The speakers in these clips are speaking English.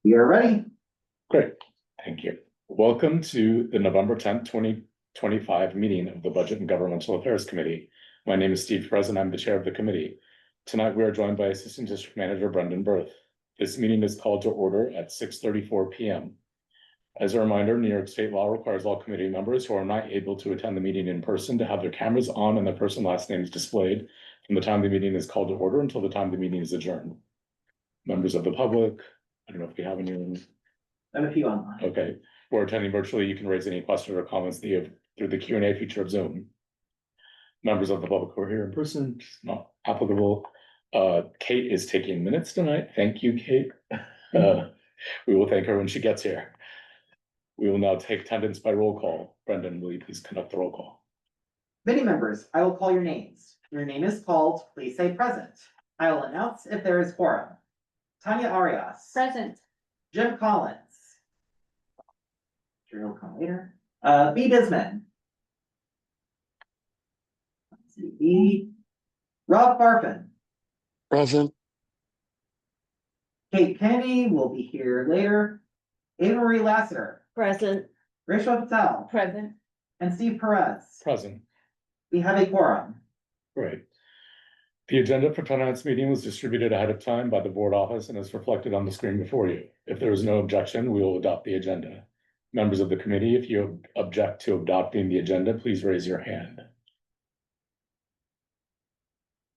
We are ready. Great, thank you. Welcome to the November 10th, 2025 meeting of the Budget and Governmental Affairs Committee. My name is Steve Perez and I'm the chair of the committee. Tonight, we are joined by Assistant District Manager Brendan Berth. This meeting is called to order at 6:34 p.m. As a reminder, New York State law requires all committee members who are not able to attend the meeting in person to have their cameras on and their first and last names displayed from the time the meeting is called to order until the time the meeting is adjourned. Members of the public, I don't know if we have anyone. I have a few online. Okay, or attending virtually, you can raise any questions or comments that you have through the Q&A feature of Zoom. Members of the public who are here in person, it's not applicable. Kate is taking minutes tonight. Thank you, Kate. We will thank her when she gets here. We will now take attendance by roll call. Brendan, will you please conduct the roll call? Committee members, I will call your names. Your name is called, please say present. I will announce if there is quorum. Tanya Arias. Present. Jim Collins. Jerry will come later. B. Bisman. Let's see, B. Rob Barfin. Present. Kate Kennedy will be here later. Ava Marie Lassiter. Present. Rachel Patel. Present. And Steve Perez. Present. We have a quorum. Great. The agenda for tonight's meeting was distributed ahead of time by the board office and is reflected on the screen before you. If there is no objection, we will adopt the agenda. Members of the committee, if you object to adopting the agenda, please raise your hand.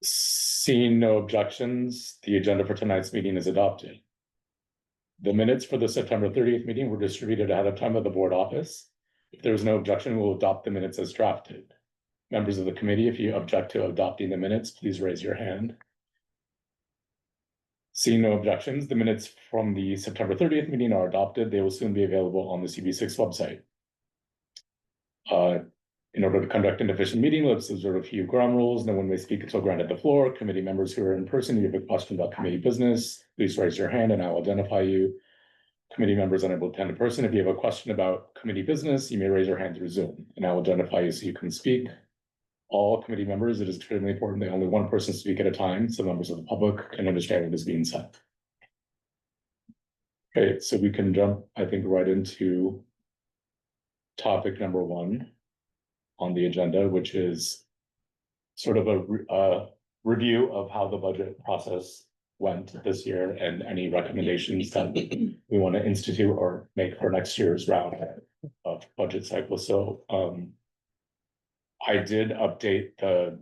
Seeing no objections, the agenda for tonight's meeting is adopted. The minutes for the September 30th meeting were distributed ahead of time by the board office. If there is no objection, we'll adopt the minutes as drafted. Members of the committee, if you object to adopting the minutes, please raise your hand. Seeing no objections, the minutes from the September 30th meeting are adopted. They will soon be available on the CB6 website. In order to conduct an efficient meeting, let's observe a few ground rules. No one may speak until granted the floor. Committee members who are in person, you have a question about committee business, please raise your hand and I'll identify you. Committee members unable to attend in person, if you have a question about committee business, you may raise your hand through Zoom and I'll identify you so you can speak. All committee members, it is extremely important that only one person speak at a time so members of the public can understand what is being said. Okay, so we can jump, I think, right into topic number 1 on the agenda, which is sort of a review of how the budget process went this year and any recommendations that we want to institute or make for next year's round of budget cycle. So I did update the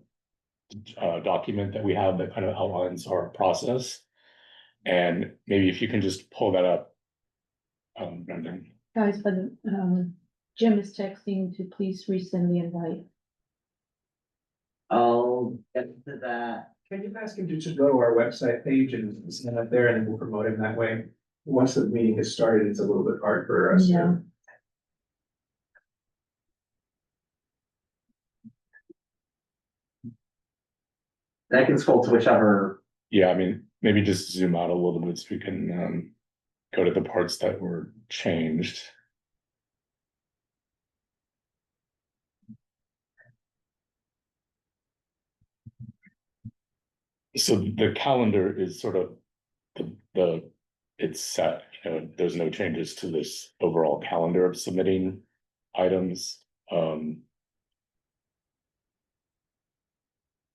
document that we have that kind of outlines our process. And maybe if you can just pull that up, Brendan. Guys, but Jim is texting to please resend the invite. I'll get to that. Can you ask him to just go to our website page and send it there and then we'll promote him that way? Once the meeting has started, it's a little bit hard for us. Yeah. I can scroll to whichever. Yeah, I mean, maybe just zoom out a little bit so we can go to the parts that were changed. So the calendar is sort of it's set, you know, there's no changes to this overall calendar of submitting items. Hello,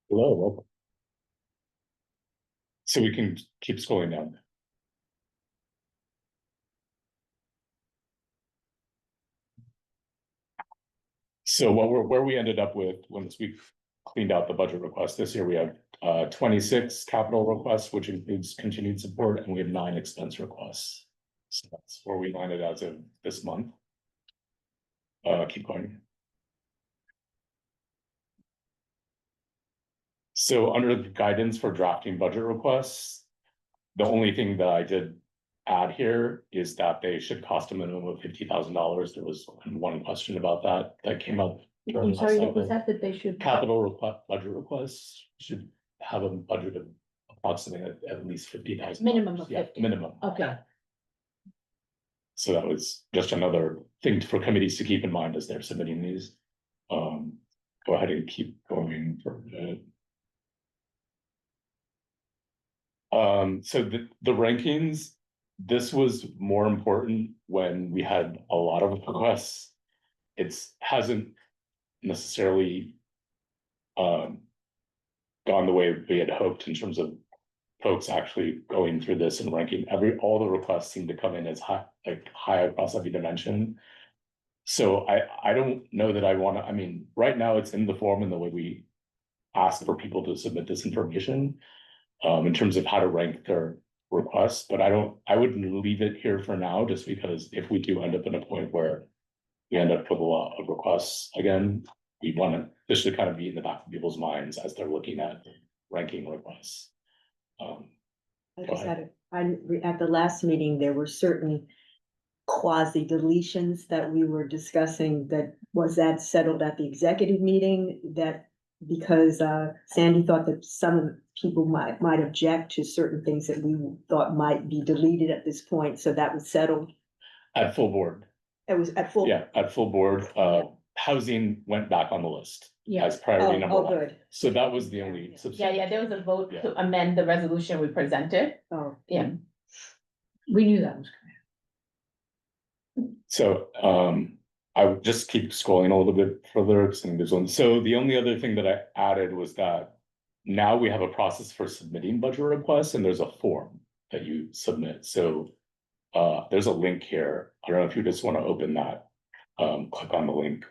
welcome. So we can keep scrolling down. So where we ended up with once we cleaned out the budget request this year, we have 26 capital requests, which includes continued support, and we have 9 expense requests. So that's where we landed as of this month. Keep going. So under the guidance for drafting budget requests, the only thing that I did add here is that they should cost a minimum of $50,000. There was one question about that came up. I'm sorry, was that they should? Capital budget requests should have a budget of approximately at least $50,000. Minimum of 50. Yeah, minimum. Okay. So that was just another thing for committees to keep in mind as they're submitting these. Go ahead and keep going for a bit. So the rankings this was more important when we had a lot of requests. Hasn't necessarily gone the way we had hoped in terms of folks actually going through this and ranking. All the requests seem to come in as high across every dimension. So I don't know that I want to, I mean, right now it's in the form and the way we ask for people to submit this information in terms of how to rank their requests, but I would leave it here for now, just because if we do end up in a point where we end up with a lot of requests again, this should kind of be in the back of people's minds as they're looking at ranking requests. I Go just ahead. at the last meeting, there were certain quasi deletions that we were discussing. Was that settled at the executive meeting, that because Sandy thought that some people might object to certain things that we thought might be deleted at this point, so that was settled. At full board, It was at full. yeah, at full board, housing went back on the list Yeah. as priority number one. Good. So that was the only. Yeah, there was a vote Yeah. to amend the resolution we presented. Oh, Yeah. We knew that was So, I would just keep scrolling a little bit further, seeing there's one. So the only other thing that I added was that now we have a process for submitting budget requests, and there's a form that you submit. So, there's a link here. I don't know if you just want to open that. Click on the link,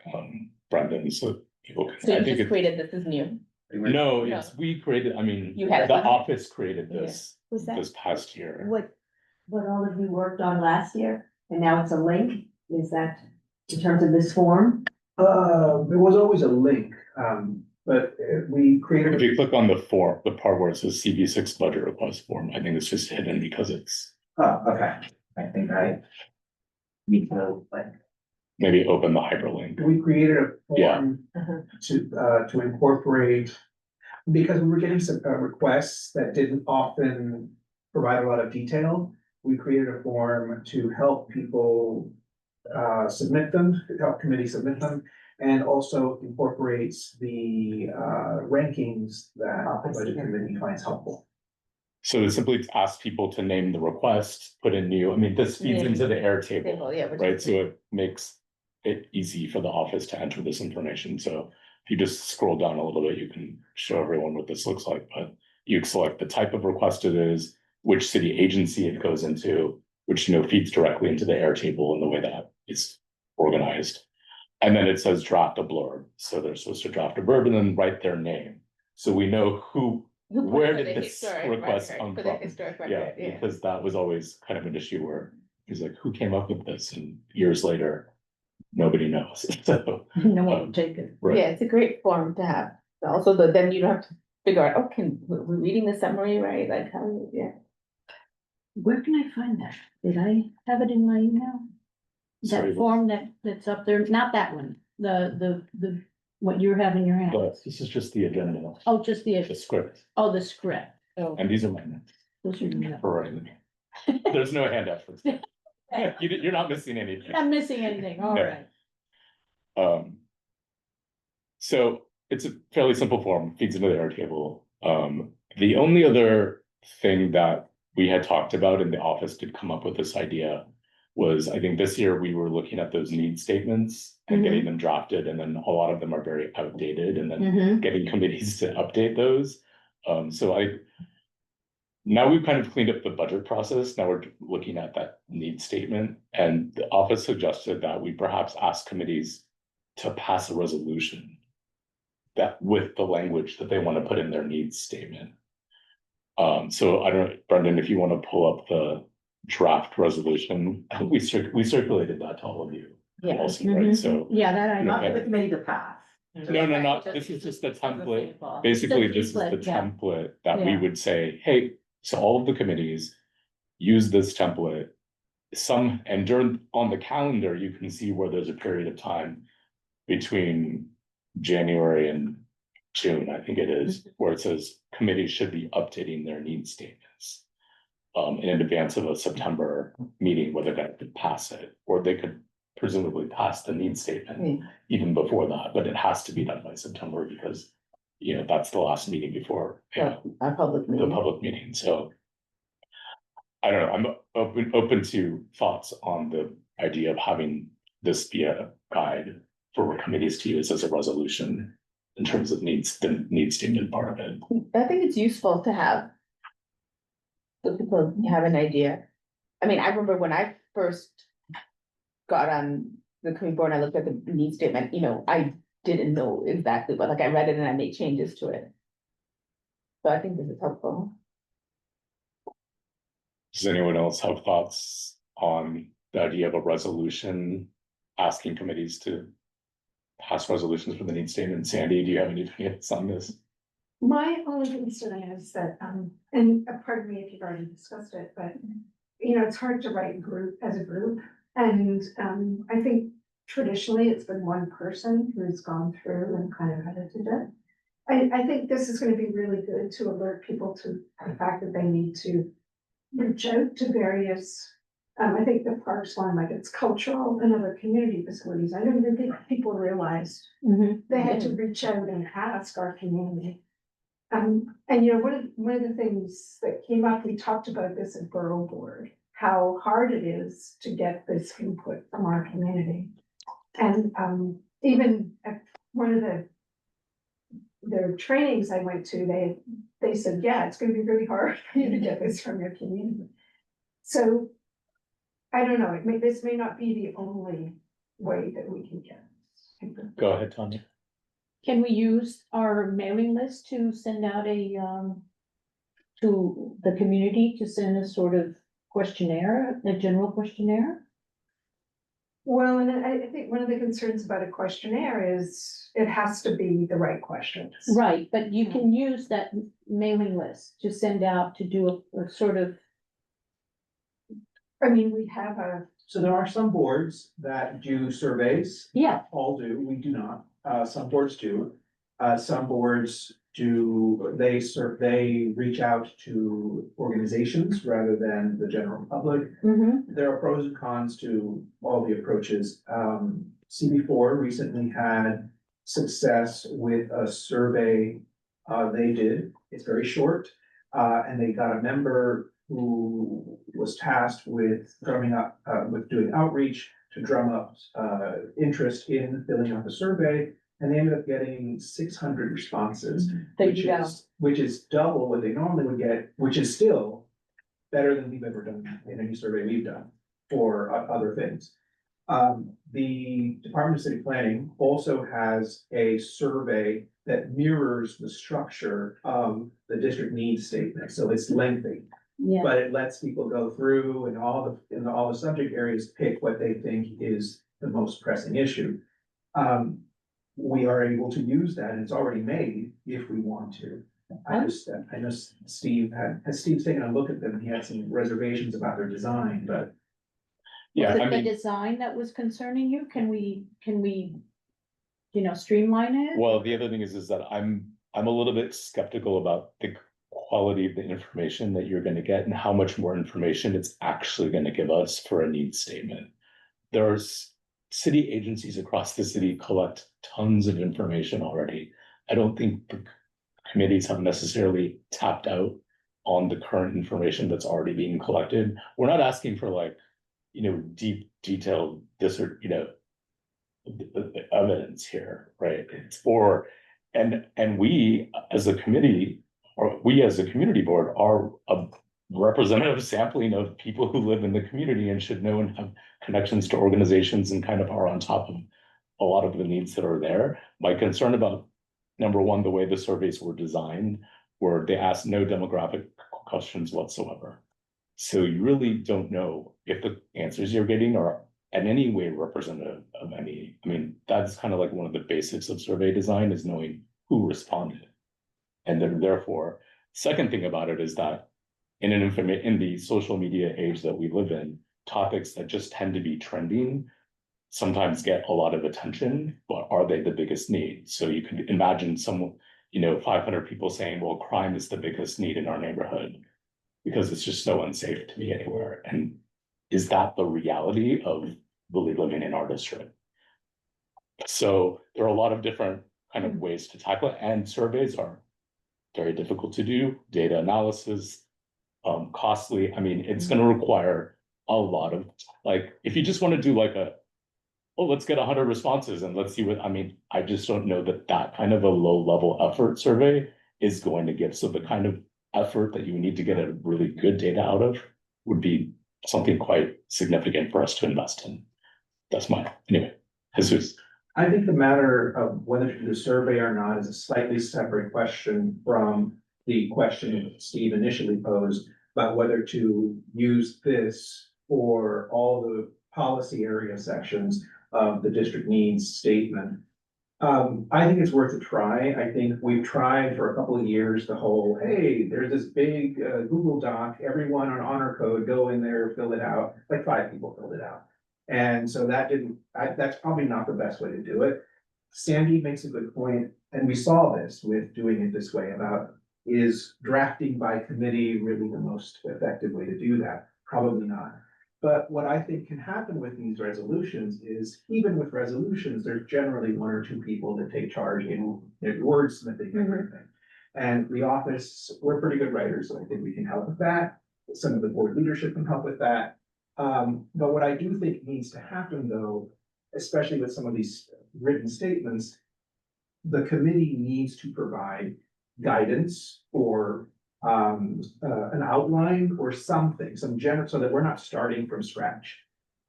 Brendan, so people can. So I you think just created this is new. No, it's, we created, I mean, You had it the behind? office created this, was that this past year. what all of you worked on last year, and now it's a link? Is that in terms of this form? There was always a link, but we If created. you click on the form, the part where it says CB6 budget request form, I think it's just hidden because it's, Oh, okay. I think I need to like. maybe open the hyperlink. We created a Yeah. form Uh-huh. to incorporate, because we were getting some requests that didn't often provide a lot of detail. We created a form to help people submit them, to help committees submit them, and also incorporates the rankings that the budget committee finds helpful. So it simply asks people to name the request, put in new, I mean, this feeds Yeah. into the Airtable, Yeah, which right? is- So it makes it easy for the office to enter this information. So if you just scroll down a little bit, you can show everyone what this looks like, but you select the type of request it is, which city agency it goes into, which, feeds directly into the Airtable and the way that it's organized. And then it says draft a blurb. So they're supposed to draft a blurb and then write their name. So we know where For did the this historic request record, come for the from? historic Yeah, record, yeah. because that was always kind of an issue where he's like, who came up with this? And years later, nobody knows. So, no one will take it. right. Yeah, it's a great form to have. Also, then you don't have to figure out, we're reading the summary, right? Like how, yeah. Where can I find that? Did I have it in my email? Sorry, That what- form that's up there, not that one, what you have in your hand. But this is just the agenda, Oh, just the the script, script. Oh, and these are my notes those are your notes. for writing. There's no handout for this. You're not missing anything. Not missing anything, all No. right. So it's a fairly simple form, feeds into the Airtable. The only other thing that we had talked about in the office to come up with this idea was, I think this year we were looking at those need statements and getting them drafted, and then a lot of them are very outdated, and then Mhm. getting committees to update those. Now we've kind of cleaned up the budget process. Now we're looking at that need statement, and the office suggested that we perhaps ask committees to pass a resolution that with the language that they want to put in their needs statement. So I don't know, Brendan, if you want to pull up the draft resolution, we circulated that to all of you. Yeah. Also, Mhm. right, so, Yeah, that I Not know. for the committee to pass. no, not, this is just a template. Basically, this is the template, yeah. template that we Yeah. would say, hey, so all of the committees use this template. On the calendar, you can see where there's a period of time between January and June, I think it is, where it says committees should be updating their need statements. In advance of a September meeting, where they're going to pass it, or they could presumably pass the need statement even before that, but it has to be done by September because, that's the last meeting before, Our public the meeting. public meeting, so. I don't know, I'm open to thoughts on the idea of having this be a guide for committees to use as a resolution in terms of needs, the needs statement part of it. I think it's useful to have. So people have an idea. I mean, I remember when I first got on the community board, and I looked at the need statement, you know, I didn't know exactly, but like I read it and I made changes to it. So I think this is helpful. Does anyone else have thoughts on the idea of a resolution asking committees to pass resolutions for the need statement? Sandy, do you have any thoughts on this? My only concern is that, and pardon me if you've already discussed it, but, you know, it's hard to write as a group. And, I think traditionally it's been one person who's gone through and kind of edited it. I think this is gonna be really good to alert people to the fact that they need to reach out to various, I think the parks one, like it's cultural and other community facilities. I don't even think people realized they had to reach out and ask our community. And you know, one of the things that came up, we talked about this at Borough Board, how hard it is to get this input from our community. And even at one of the trainings I went to, they said, yeah, it's gonna be really hard for you to get this from your community. So I don't know, this may not be the only way that we can get this. Go ahead, Tanya. Can we use our mailing list to send out to the community to send a sort of questionnaire, a general questionnaire? Well, and I think one of the concerns about a questionnaire is it has to be the right questions. Right, but you can use that mailing list to send out to do a sort of, I mean, we have So there are some boards that do surveys. yeah, All do, we do not, some boards do. Some boards do, they reach out to organizations rather than the general public. There are pros and cons to all the approaches. CB4 recently had success with a survey they did. It's very short, and they got a member who was tasked with drumming up, with doing outreach to drum up interest in filling out the survey. And they ended up getting 600 responses, There which you go. which is double what they normally would get, which is still better than we've ever done in any survey we've done for other things. The Department of City Planning also has a survey that mirrors the structure of the district needs statement, so it's lengthy. yeah. But it lets people go through and all the subject areas, pick what they think is the most pressing issue. We are able to use that, and it's already made if we want to. I know Steve has Steve's taken a look at them, he had some reservations about their design, but. Yeah, Was I it the mean, design that was concerning you? Can we, you know, streamline it? well, the other thing is that I'm a little bit skeptical about the quality of the information that you're gonna get and how much more information it's actually gonna give us for a needs statement. There's city agencies across the city collect tons of information already. I don't think the committees have necessarily tapped out on the current information that's already being collected. We're not asking for like, you know, deep, detailed, evidence here, right? It's for, and we as a committee, or we as a community board are a representative sampling of people who live in the community and should know and have connections to organizations and kind of are on top of a lot of the needs that are there. My concern about, number one, the way the surveys were designed, where they asked no demographic questions whatsoever. So you really don't know if the answers you're getting are in any way representative of any. I mean, that's kind of like one of the basics of survey design, is knowing who responded. And then therefore, second thing about it is that in the social media age that we live in, topics that just tend to be trending sometimes get a lot of attention, but are they the biggest need? So you can imagine 500 people saying, well, crime is the biggest need in our neighborhood because it's just so unsafe to be anywhere. And is that the reality of really living in our district? So there are a lot of different kind of ways to tackle it, and surveys are very difficult to do. Data analysis, costly. I mean, it's gonna require a lot of, like, if you just want to do like oh, let's get 100 responses and let's see what, I mean, I just don't know that that kind of a low level effort survey is going to give. So the kind of effort that you need to get a really good data out of would be something quite significant for us to invest in. That's mine. Anyway, Jesus. I think the matter of whether to do the survey or not is a slightly separate question from the question Steve initially posed about whether to use this for all the policy area sections of the district needs statement. I think it's worth a try. I think we've tried for a couple of years the whole, hey, there's this big Google Doc, everyone on honor code, go in there, fill it out. Like 5 people filled it out. And so that that's probably not the best way to do it. Sandy makes a good point, and we saw this with doing it this way about, is drafting by committee really the most effective way to do that? Probably not. But what I think can happen with these resolutions is, even with resolutions, there's generally 1 or 2 people that take charge in wordsmithing everything. And the office, we're pretty good writers, so I think we can help with that. Some of the board leadership can help with that. But what I do think needs to happen, though, especially with some of these written statements, the committee needs to provide guidance or an outline or something, some general, so that we're not starting from scratch.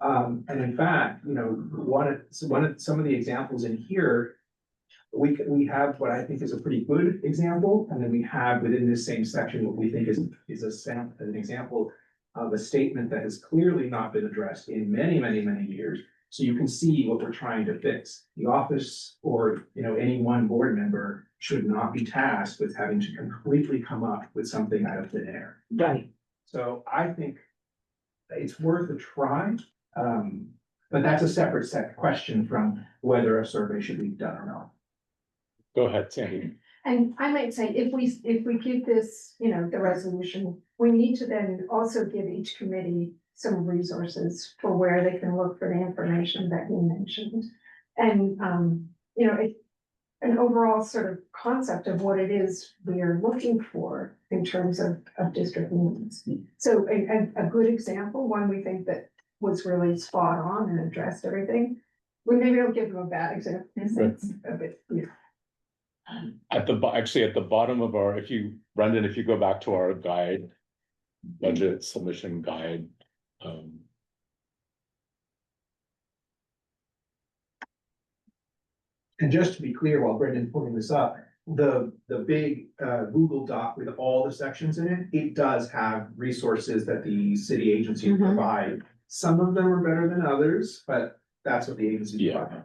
And in fact, you know, some of the examples in here, we have what I think is a pretty good example, and then we have within this same section what we think is an example of a statement that has clearly not been addressed in many, many, many years. So you can see what we're trying to fix. The office, or, you know, any one board member should not be tasked with having to completely come up with something out of thin air. Right. So I think it's worth a try. But that's a separate question from whether a survey should be done or not. Go ahead, Sandy. And I might say, if we keep this, you know, the resolution, we need to then also give each committee some resources for where they can look for the information that you mentioned. And, you know, an overall sort of concept of what it is we are looking for in terms of district needs. So a good example, one we think that was really spot on and addressed everything. We maybe don't give them a bad example, because it's a bit, yeah. Actually, at the bottom of our, Brendan, if you go back to our guide, budget submission guide. And just to be clear, while Brendan's pulling this up, the big Google Doc with all the sections in it, it does have resources that the city agencies provide. Some of them are better than others, but that's what the agency provide.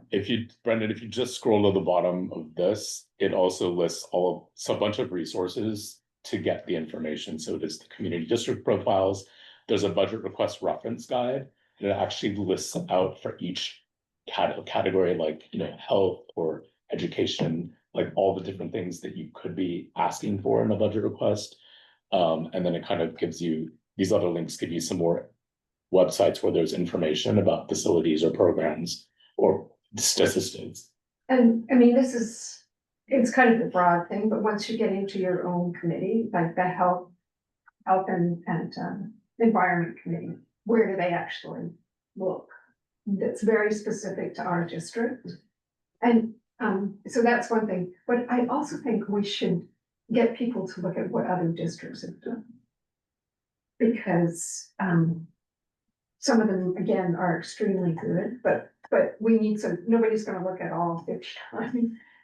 Brendan, if you just scroll to the bottom of this, it also lists a bunch of resources to get the information. So it is the community district profiles. There's a budget request reference guide, and it actually lists out for each category, like, you know, health or education, like all the different things that you could be asking for in a budget request. And then it kind of gives you, these other links give you some more websites where there's information about facilities or programs or statistics. And I mean, it's kind of a broad thing, but once you get into your own committee, like the health and environment committee, where do they actually look? That's very specific to our district. And so that's one thing, but I also think we should get people to look at what other districts have done. Because some of them, again, are extremely good, but we need nobody's gonna look at all 50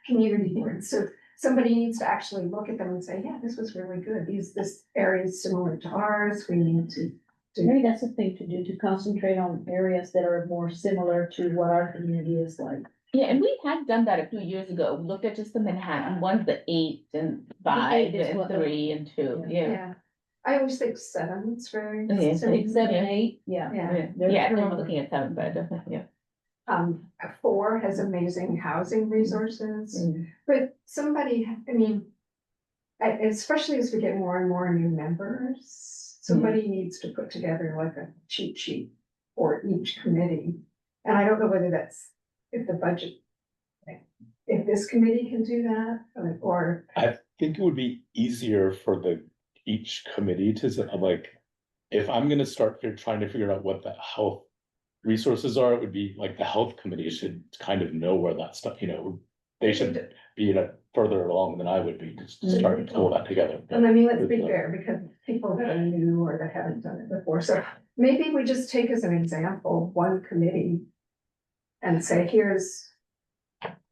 community boards. So somebody needs to actually look at them and say, yeah, this was really good. This area is similar to ours. We need to. Maybe that's the thing to do, to concentrate on areas that are more similar to what our community is like. Yeah, and we had done that a few years ago. We looked at just the Manhattan ones, the 8 and 5 is and what- 3 and 2, yeah. Yeah, I always think 7 is very. Okay, so 6, 7, Yeah. 8, yeah. Yeah. They're Yeah, I strong. remember looking at 7, but I definitely, yeah. 4 has amazing housing resources, Mm. but somebody, I mean, especially as we get more and more new members, somebody needs to put together like a cheat sheet for each committee. And I don't know whether that's, if the budget, if this committee can do that, or. I think it would be easier for each committee to, like, if I'm gonna start trying to figure out what the health resources are, it would be like the health committee should kind of know where that stuff, they should be further along than I would be to start to pull that together. And I mean, let's be fair, because people that are new or that haven't done it before, so maybe we just take as an example, one committee. And say, here's,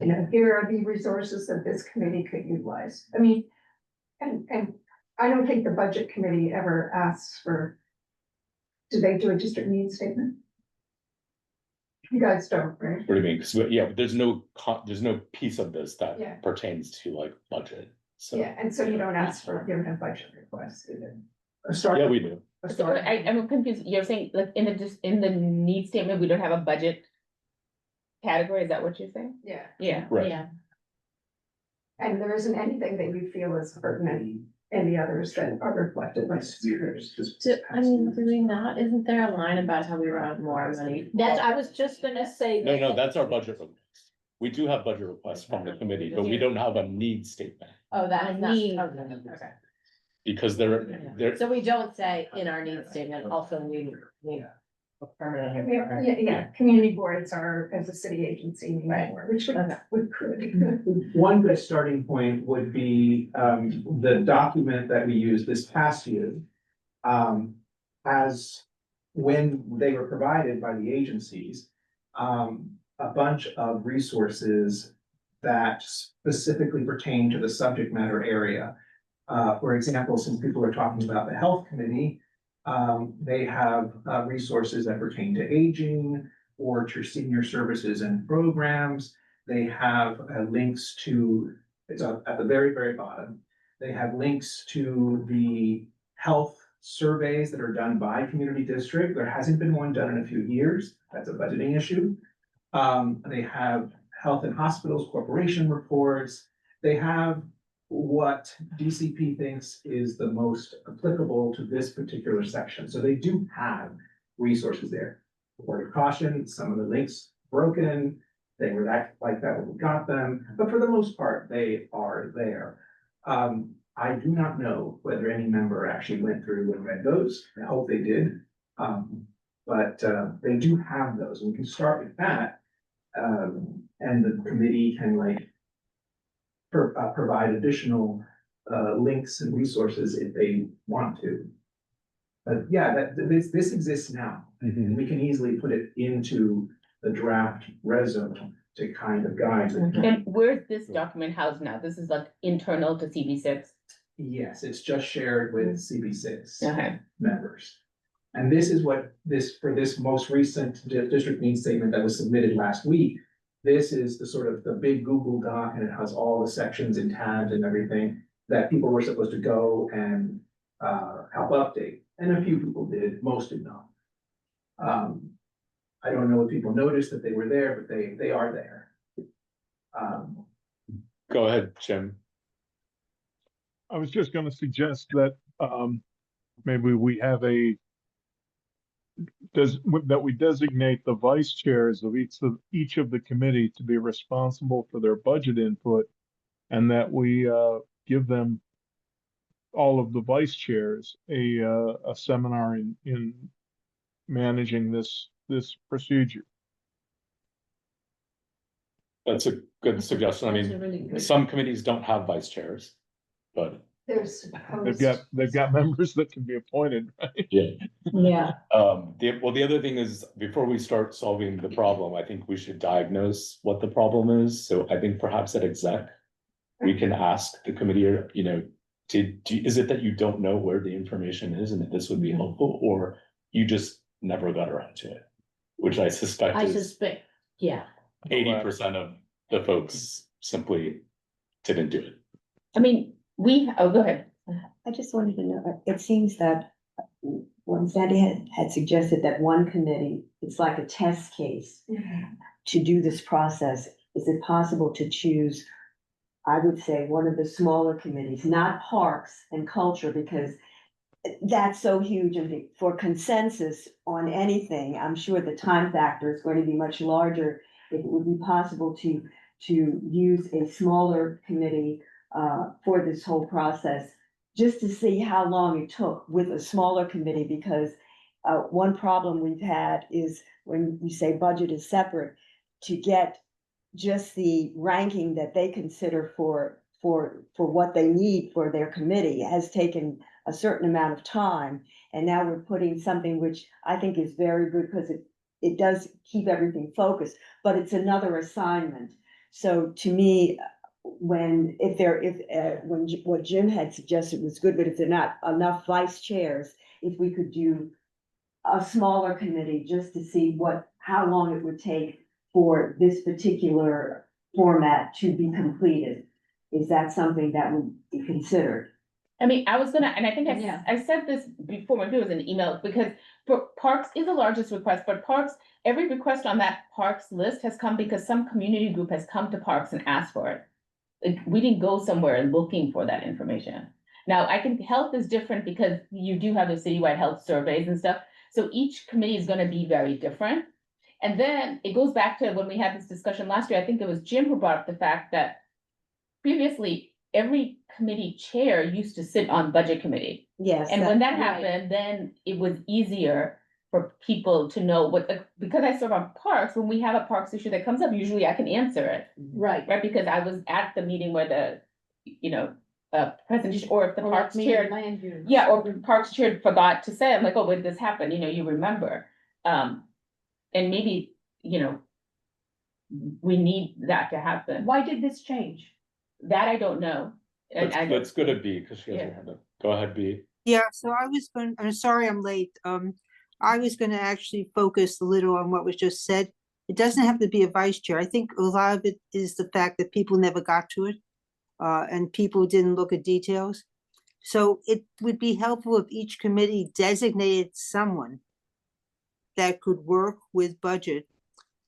here are the resources that this committee could utilize. I mean, and I don't think the budget committee ever asks for. Do they do a district needs statement? You guys don't, right? What do you mean? 'Cause, yeah, but there's no piece of this that Yeah. pertains to like budget, so. Yeah, and so you don't ask for, you don't have budget requests either. A start, Yeah, we do. a start, I'm confused, you're saying, like, in the need statement, we don't have a budget category, is that what you're saying? Yeah, Yeah. Right. Yeah, and there isn't anything that you feel is pertinent, any others that are reflected by speakers. Do we not, isn't there a line about how we want more money? that's, I was just gonna say. No, that's our budget request. We do have budget requests from the committee, but we don't have a need statement. Oh, that's not, Need. okay. Because they're, So we don't say in our needs statement, also we need a permanent. Yeah, community boards are as a city agency, Right. which we could. one good starting point would be, the document that we used this past year. As when they were provided by the agencies, a bunch of resources that specifically pertain to the subject matter area. For example, since people are talking about the health committee, they have resources that pertain to aging or to senior services and programs. They have links to, it's at the very, very bottom. They have links to the health surveys that are done by community district. There hasn't been one done in a few years. That's a budgeting issue. They have health and hospitals corporation reports. They have what DCP thinks is the most applicable to this particular section. So they do have resources there. Word of caution, some of the links broken, they were like that when we got them, but for the most part, they are there. I do not know whether any member actually went through and read those. I hope they did. But they do have those, and we can start with that. And the committee can provide additional links and resources if they want to. But yeah, this exists now, and we can easily put it into the draft resume to kind of guide. And where's this document housed now? This is like internal to CB6? Yes, it's just shared with CB6 Okay. members. And this is what for this most recent district needs statement that was submitted last week. This is the sort of the big Google Doc, and it has all the sections and tabs and everything that people were supposed to go and help update. And a few people did, most did not. I don't know if people noticed that they were there, but they are there. go ahead, Jim. I was just gonna suggest that, maybe we have that we designate the vice chairs of each of the committee to be responsible for their budget input. And that we, give them, all of the vice chairs, a seminar in managing this procedure. That's a good suggestion. I That's a mean, really good- some committees don't have vice chairs, but There's. They've got members that can be appointed, right? yeah. Yeah, The other thing is, before we start solving the problem, I think we should diagnose what the problem is. So I think perhaps at exec, we can ask the committee, is it that you don't know where the information is and that this would be helpful, or you just never got around to it? Which I suspect I is suspect, yeah. 80% of the folks simply didn't do it. I mean, go ahead. I just wanted to know, it seems that when Sandy had suggested that one committee, it's like a test case to do this process. Is it possible to choose, I would say, one of the smaller committees, not parks and culture, because that's so huge, and for consensus on anything, I'm sure the time factor is going to be much larger. If it would be possible to use a smaller committee for this whole process just to see how long it took with a smaller committee, because one problem we've had is when you say budget is separate, to get just the ranking that they consider for what they need for their committee has taken a certain amount of time. And now we're putting something which I think is very good because it does keep everything focused, but it's another assignment. So to me, when what Jim had suggested was good, but if there are not enough vice chairs, if we could do a smaller committee just to see how long it would take for this particular format to be completed. Is that something that would be considered? I mean, I was gonna, and I think Yeah. I said this before, maybe it was an email, because for Parks is the largest request, but Parks, every request on that Parks list has come because some community group has come to Parks and asked for it. Like, we didn't go somewhere looking for that information. Now, I think health is different because you do have the citywide health surveys and stuff, so each committee is gonna be very different. And then it goes back to when we had this discussion last year, I think it was Jim who brought up the fact that previously, every committee chair used to sit on budget committee. Yes. And when that right. happened, then it was easier for people to know because I serve on Parks, when we have a Parks issue that comes up, usually I can answer it, Right. right? Because I was at the meeting where presentation, or if the Or like Parks maybe chair, land use. yeah, or Parks chair forgot to say, I'm like, oh, when this happened, you remember. And maybe, we need that to happen. Why did this change? That I don't know. And Let's go to B, because she has her hand up. Go ahead, B. Yeah, so I'm sorry I'm late. I was gonna actually focus a little on what was just said. It doesn't have to be a vice chair. I think a lot of it is the fact that people never got to it. And people didn't look at details. So it would be helpful if each committee designated someone that could work with budget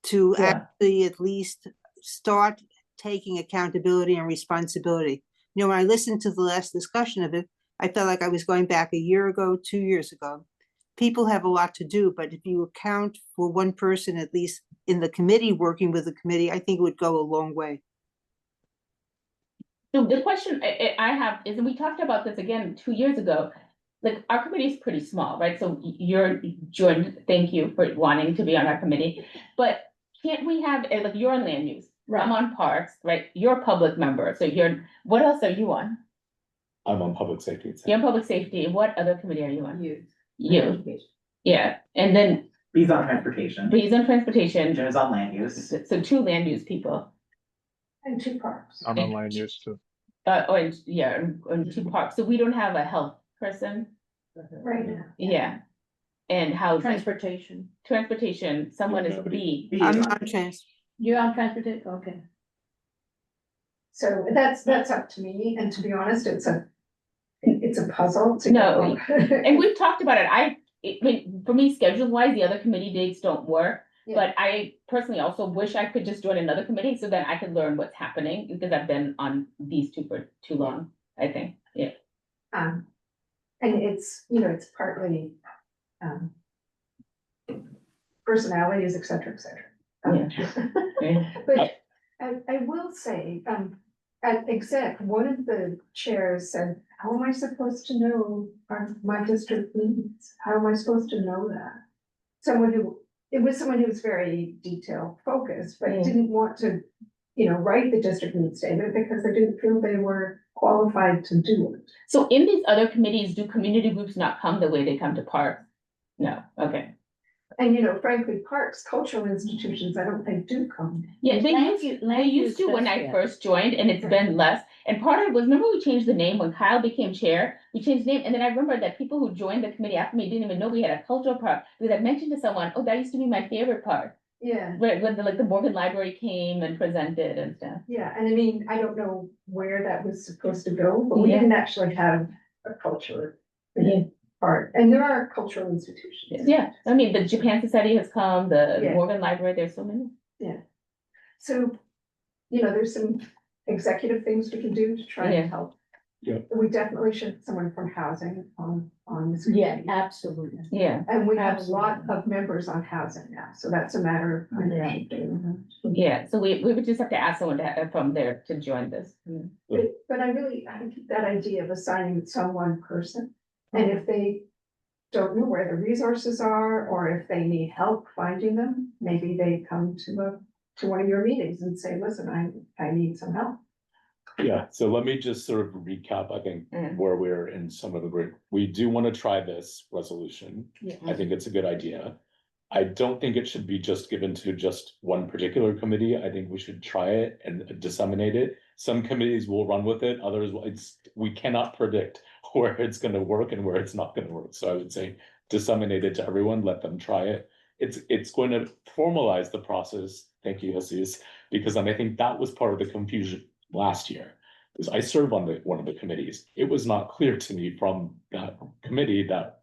to Yeah. actually at least start taking accountability and responsibility. When I listened to the last discussion of it, I felt like I was going back a year ago, 2 years ago. People have a lot to do, but if you account for one person, at least in the committee, working with the committee, I think it would go a long way. So the question I have is, and we talked about this again 2 years ago, like, our committee is pretty small, right? So you're joined, thank you for wanting to be on our committee, but can't we have, like, you're on land use, I'm on Parks, right? You're a public member, so what else are you on? I'm on public safety. You're on public safety, what other committee are you on? You. You, yeah, and then B's on transportation. B's on transportation, Jim is on land use. so 2 land use people. And 2 parks. I'm on land use too. And 2 Parks, so we don't have a health person, Right now. yeah. And housing, Transportation. someone is Nobody. B. B is I'm on- on trans. You're on transportation, okay. So that's up to me, and to be honest, it's a puzzle to No, go. And we've talked about it, I mean, for me, schedule wise, the other committee dates don't work. Yeah. But I personally also wish I could just join another committee so that I could learn what's happening, because I've been on these 2 for too long, I think, yeah. And it's partly, personalities, et cetera, et cetera. Yeah. But I will say, at exec, one of the chairs said, how am I supposed to know my district needs? How am I supposed to know that? It was someone who was very detail focused, but Yeah. didn't want to, write the district needs statement because they didn't feel they were qualified to do it. So in these other committees, do community groups not come the way they come to Parks? No, okay. And frankly, parks, cultural institutions, I don't think do come. Yeah, they Land used to use when does, I yeah. first joined, and it's been less. And part of it was, remember we changed the name when Kyle became chair? We changed the name, and then I remember that people who joined the committee after me didn't even know we had a cultural part. Because I mentioned to someone, oh, that used to be my favorite part. Yeah. When the Morgan Library came and presented and stuff. Yeah, and I mean, I don't know where that was supposed to go, but we Yeah. didn't actually have a culture Yeah. part, and there are cultural institutions. Yeah, I mean, the Japan Society has come, the Yeah. Morgan Library, there's so many. So, there's some executive things we can do to try Yeah. and help. Yeah. We definitely should have someone from housing on this. Yeah, committee. absolutely. Yeah, And we have a Absolutely. lot of members on housing now, so that's a matter of leadership. yeah, so we would just have to ask someone from there to join this. The but I think that idea of assigning it to one person, and if they don't know where the resources are, or if they need help finding them, maybe they come to one of your meetings and say, listen, I need some help. Yeah, so let me just sort of recap, I think, Mm. where we're in some of the, we do want to try this resolution. Yeah. I think it's a good idea. I don't think it should be just given to just one particular committee. I think we should try it and disseminate it. Some committees will run with it, others, we cannot predict where it's gonna work and where it's not gonna work. So I would say disseminate it to everyone, let them try it. It's going to formalize the process. Thank you, Jesus, because I think that was part of the confusion last year. Because I serve on one of the committees. It was not clear to me from that committee that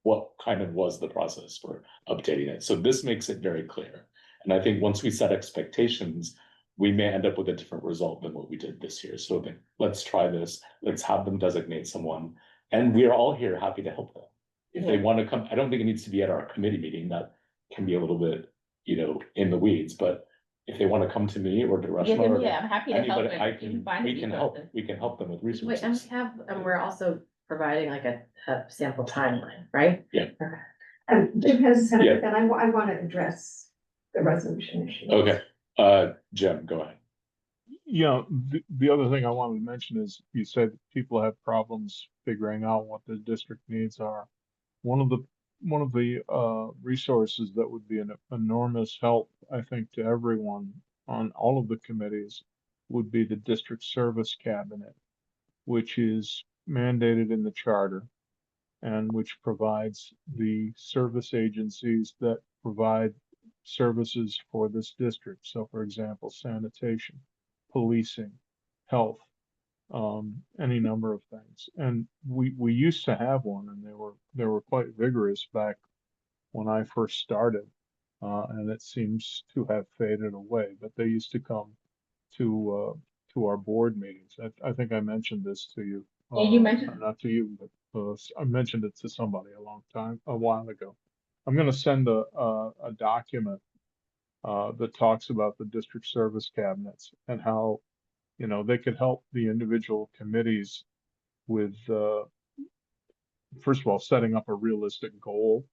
what kind of was the process for updating it. So this makes it very clear. And I think once we set expectations, we may end up with a different result than what we did this year. So then let's try this. Let's have them designate someone. And we're all here happy to help them. If they want to come, I don't think it needs to be at our committee meeting. That can be a little bit, in the weeds, but if they want to come to me or to Reshma or Yeah, I'm happy to help. anybody, if you find we can help. resources. We can help them with Wait, and resources. we're also providing like a sample timeline, right? Jim has a Yeah. sentence, and I want to address the resolution issue. Okay, Jim, go ahead. Yeah, the other thing I wanted to mention is you said people have problems figuring out what the district needs are. One of the resources that would be an enormous help, I think, to everyone on all of the committees would be the district service cabinet, which is mandated in the charter and which provides the service agencies that provide services for this district. So for example, sanitation, policing, health, any number of things. And we used to have one, and they were quite vigorous back when I first started. And it seems to have faded away, but they used to come to our board meetings. I think I mentioned this to you. Yeah, you mentioned- Not to you, but I mentioned it to somebody a while ago. I'm gonna send a document that talks about the district service cabinets and how, they could help the individual committees with, first of all, setting up a realistic goal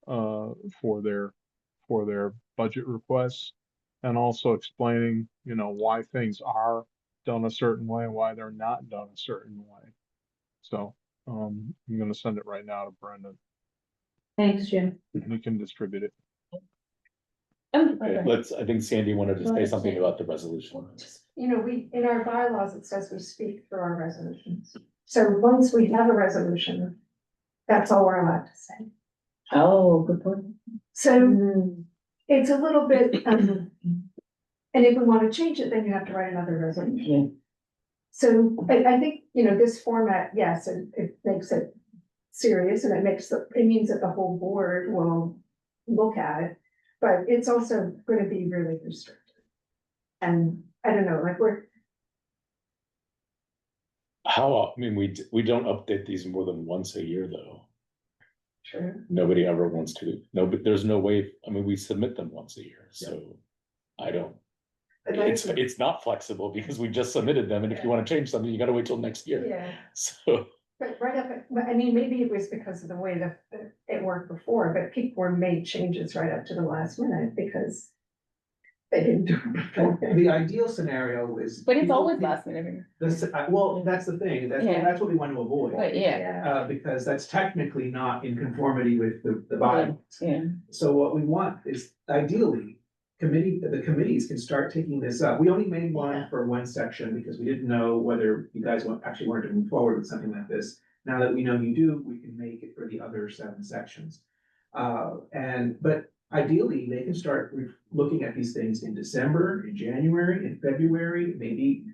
for their budget requests, and also explaining, why things are done a certain way and why they're not done a certain way. So I'm gonna send it right now to Brendan, Thanks, Jim. and he can distribute it. Okay, I think Sandy wanted to Go say ahead, something Sandy. about the resolution. In our bylaws, it says we speak through our resolutions. So once we have a resolution, that's all we're allowed to say. Oh, good point. So it's a little bit, and if we want to change it, then you have to write another resolution. So I think, this format, yes, it makes it serious, and it means that the whole board will look at it, but it's also going to be really restricted. And I don't know, like We don't update these more than once a year, though. Sure. Nobody ever wants to. No, but there's no way, we submit them once a year, so I don't. It's not flexible because we just submitted them, and if you want to change something, you gotta wait till next year. Yeah. So, But maybe it was because of the way that it worked before, but people were made changes right up to the last minute because they didn't do it before. The ideal scenario is. But it's people always think- last minute. Well, that's the thing, Yeah. that's what we want to avoid. But yeah, Because that's technically not in conformity with the bylaws. yeah. So what we want is ideally, the committees can start taking this up. We only made one for one section because we didn't know whether you guys actually wanted to move forward with something like this. Now that we know you do, we can make it for the other 7 sections. But ideally, they can start looking at these things in December, in January, in February, maybe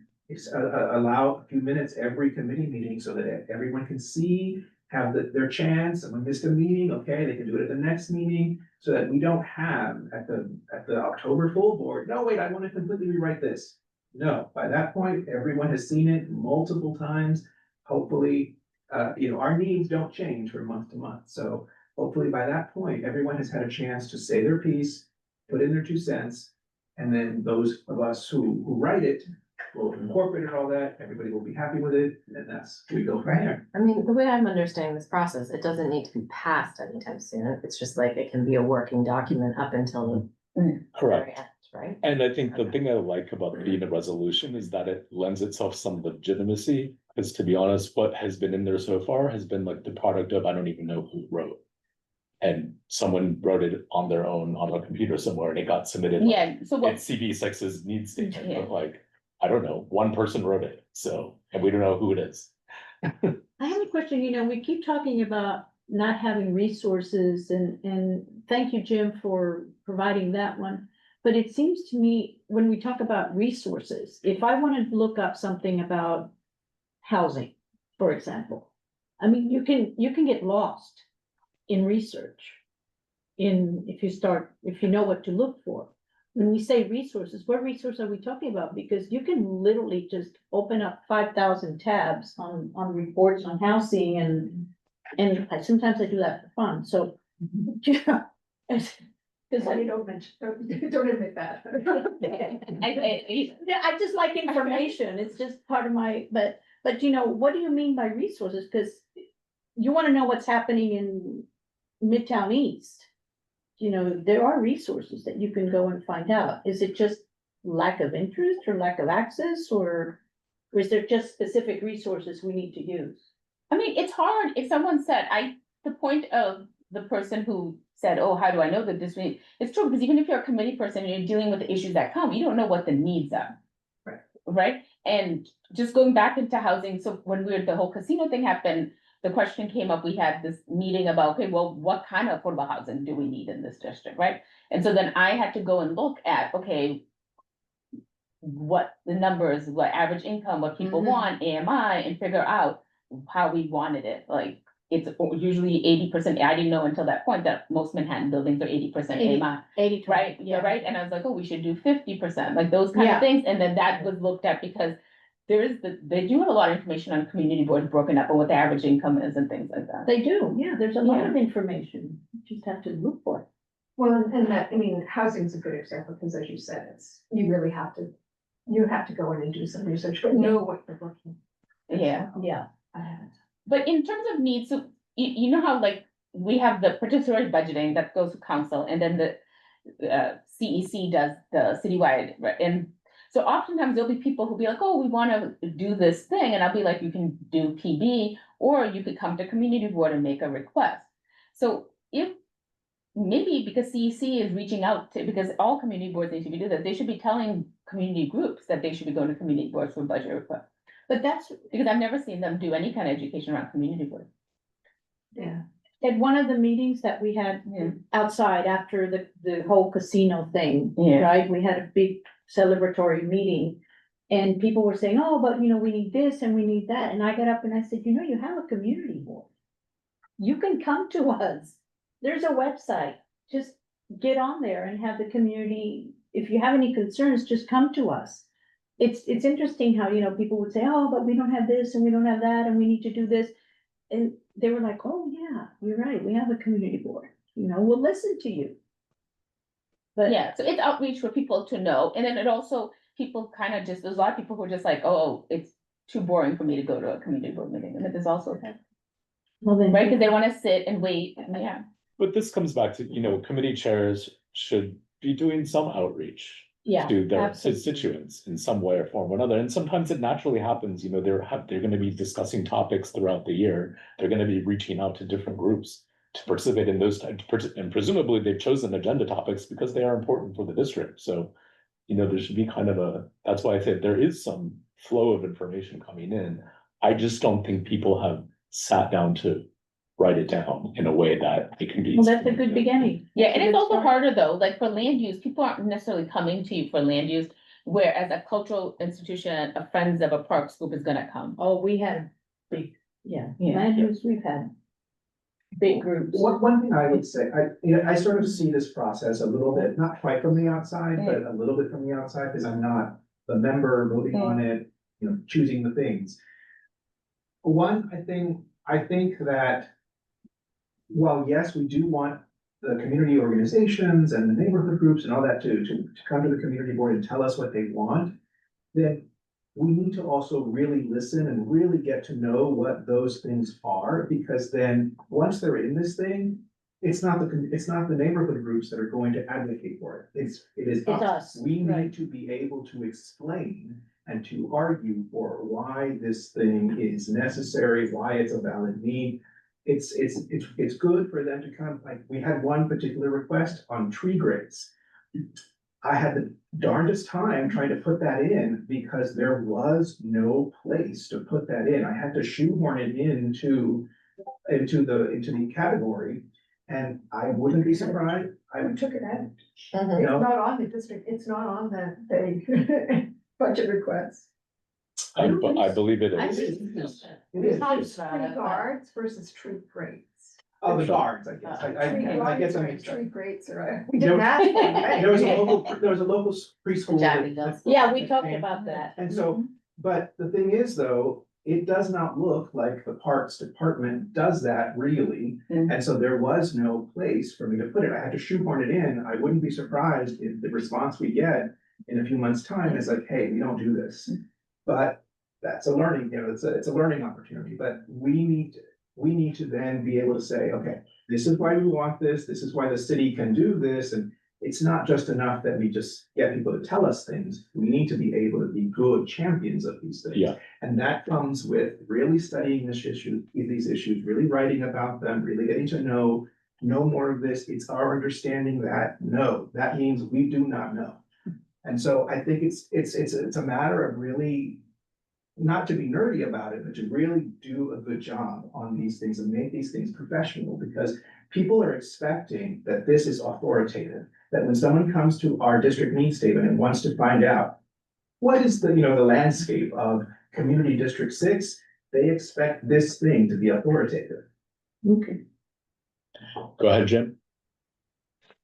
allow a few minutes every committee meeting so that everyone can see, have their chance. Someone missed a meeting, okay, they can do it at the next meeting, so that we don't have at the October full board, no, wait, I want to completely rewrite this. No, by that point, everyone has seen it multiple times. Hopefully, our needs don't change from month to month. So hopefully by that point, everyone has had a chance to say their piece, put in their 2 cents. And then those of us who write it we'll incorporate all that, everybody will be happy with it, and we go from there. I mean, the way I'm understanding this process, it doesn't need to be passed anytime soon. It's just like it can be a working document up until the Correct. very end, right? And I think the thing I like about it being a resolution is that it lends itself some legitimacy. Because to be honest, what has been in there so far has been like the product of, I don't even know who wrote. And someone wrote it on their own on a computer somewhere and it got submitted. Yeah, so what, It's CB6's needs statement, Yeah. but like, I don't know, one person wrote it, so, and we don't know who it is. I have a question, we keep talking about not having resources and thank you, Jim, for providing that one. But it seems to me, when we talk about resources, if I wanted to look up something about housing, for example, I mean, you can get lost in research. If you know what to look for. When we say resources, what resource are we talking about? Because you can literally just open up 5,000 tabs on reports on housing and sometimes I do that for fun, so. Cause Well, you don't mention, don't admit that. I just like information, it's just part of my, but what do you mean by resources? Cause you wanna know what's happening in Midtown East. There are resources that you can go and find out. Is it just lack of interest or lack of access or is there just specific resources we need to use? I mean, it's hard if someone said, the point of the person who said, oh, how do I know that this, it's true, because even if you're a committee person and you're dealing with the issues that come, you don't know what the needs are. Right. Right? And just going back into housing, so when the whole casino thing happened, the question came up, we had this meeting about, okay, well, what kind of affordable housing do we need in this district, right? And so then I had to go and look at, okay, what the numbers, what average income, what people want, AMI, and figure out how we wanted it. Like, it's usually 80%, I didn't know until that point that most Manhattan buildings are 80% AMI. 80, Right, yeah, right, and I was like, oh, we should do 50%, like those kind Yeah. of things, and then that was looked at because they do have a lot of information on community boards broken up on what the average income is and things like that. They do, yeah, there's a lot Yeah. of information, you just have to look for it. Well, and that, I mean, housing's a good example, because as you said, you really have to go in and do some research, but know what you're looking. Yeah, Yeah. but in terms of needs, so you know how like we have the participatory budgeting that goes to council, and then the CEC does the citywide, right? And so oftentimes there'll be people who'll be like, oh, we wanna do this thing, and I'll be like, you can do PB, or you could come to community board and make a request. So if, maybe because CEC is reaching out to, because all community boards need to be doing that, they should be telling community groups that they should be going to community boards for budget requests. But that's, Because I've never seen them do any kind of education around community board. yeah, at one of the meetings that we had outside after the whole casino thing, Yeah. right? We had a big celebratory meeting. And people were saying, oh, but we need this and we need that. And I got up and I said, you have a community board. You can come to us. There's a website. Just get on there and have the community. If you have any concerns, just come to us. It's interesting how, people would say, oh, but we don't have this and we don't have that and we need to do this. And they were like, oh, yeah, you're right. We have a community board, we'll listen to you. But Yeah, so it's outreach for people to know, and then it also, people kind of just, there's a lot of people who are just like, oh, it's too boring for me to go to a community board meeting, and there's also that, well, then, right, because they wanna sit and wait, yeah. But this comes back to, committee chairs should be doing some outreach yeah, to their absolutely. constituents in some way or form or another. And sometimes it naturally happens, they're gonna be discussing topics throughout the year. They're gonna be reaching out to different groups to participate in those, and presumably they've chosen agenda topics because they are important for the district. So, there should be kind of that's why I said there is some flow of information coming in. I just don't think people have sat down to write it down in a way that it can be. Well, that's a good beginning. Yeah, That's a and it's good also start. harder though, like for land use, people aren't necessarily coming to you for land use, whereas a cultural institution, a Friends of a Parks group is gonna come. Oh, we had a big, Yeah. land use, we've had big groups. One thing I would say, I sort of see this process a little bit, not quite from the outside, but a little bit from the outside, because I'm not the member voting on it, choosing the things. One, I think that while yes, we do want the community organizations and the neighborhood groups and all that to come to the community board and tell us what they want, then we need to also really listen and really get to know what those things are, because then, once they're in this thing, it's not the neighborhood groups that are going to advocate for it. It is It's us. us, We right. need to be able to explain and to argue for why this thing is necessary, why it's a valid need. It's good for them to come, like, we had one particular request on tree grades. I had the darndest time trying to put that in because there was no place to put that in. I had to shoehorn it into the category. And I wouldn't be surprised, I Who would, took it out? Mhm. you It's know, not on the district, it's not on the budget request. I believe it I is. think it it's is. still It is. It's Not tree it, but- guards versus tree grates. Oh, the guards, I guess. Tree I get guards them are mixed up. tree grates are, we There didn't was- ask for them. There was a local preschool. Jack that- does. Yeah, we talked about that. And so, but the thing is, though, it does not look like the Parks Department does that really. Mm. And so there was no place for me to put it. I had to shoehorn it in. I wouldn't be surprised if the response we get in a few months' time is like, hey, we don't do this. But that's a learning, it's a learning opportunity, but we need to then be able to say, okay, this is why we want this is why the city can do this, and it's not just enough that we just get people to tell us things. We need to be able to be good champions of these things. Yeah. And that comes with really studying these issues, really writing about them, really getting to know more of this. It's our understanding that, no, that means we do not know. And so I think it's a matter of really, not to be nerdy about it, but to really do a good job on these things and make these things professional, because people are expecting that this is authoritative, that when someone comes to our district needs statement and wants to find out what is the landscape of community district 6, they expect this thing to be authoritative. Okay. Go ahead, Jim.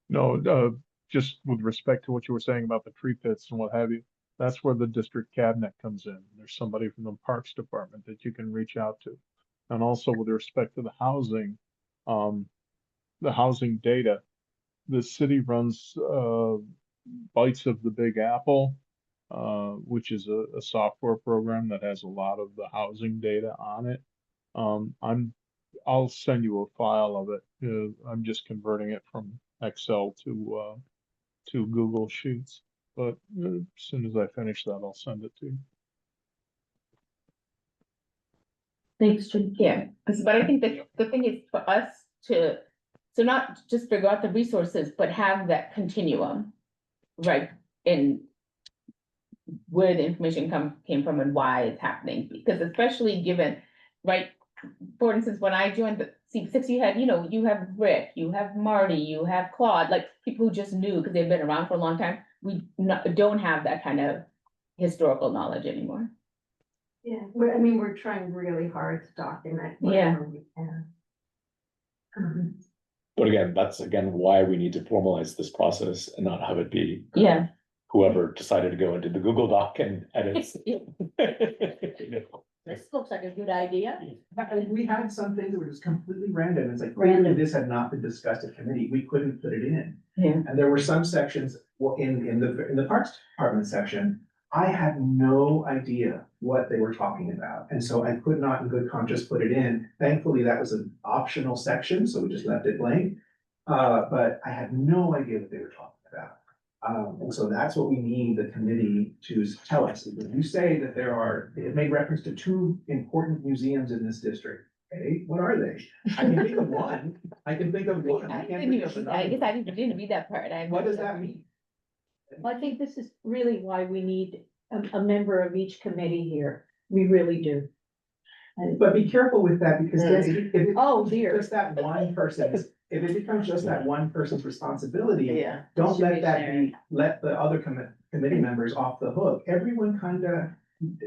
No, just with respect to what you were saying about the tree pits and what have you, that's where the district cabinet comes in. There's somebody from the Parks Department that you can reach out to. And also with respect to the housing data, the city runs, Bites of the Big Apple, which is a software program that has a lot of the housing data on it. I'll send you a file of it. I'm just converting it from Excel to Google Sheets. But as soon as I finish that, I'll send it to you. Thanks, Jim. Yeah, but I think that the thing is for us to, so not just figure out the resources, but have that continuum, right? In where the information came from and why it's happening, because especially given, right? For instance, when I joined the C6, you have Rick, you have Marty, you have Claude, like people who just knew because they've been around for a long time. We don't have that kind of historical knowledge anymore. Yeah, we're trying really hard to document Yeah. whatever we can. But again, that's why we need to formalize this process and not have it be Yeah. whoever decided to go into the Google Doc and edit. This looks like a good idea. We had some things that were just completely random. It's like, Random. clearly this had not been discussed at committee. We couldn't put it in. Yeah. And there were some sections, well, in the Parks Department section, I had no idea what they were talking about. And so I could not in good conscience put it in. Thankfully, that was an optional section, so we just left it blank. But I had no idea what they were talking about. And so that's what we need the committee to tell us. If you say that it made reference to 2 important museums in this district. Okay, what are they? I can think of one. I can't think of I guess I didn't read that part. What does that mean? Well, I think this is really why we need a member of each committee here. We really do. And, But be careful with that, because then if it oh becomes dear. just that one person's, if it becomes just that one person's responsibility, Yeah. don't Should let be that shared. be, let the other committee members off the hook. Everyone kind of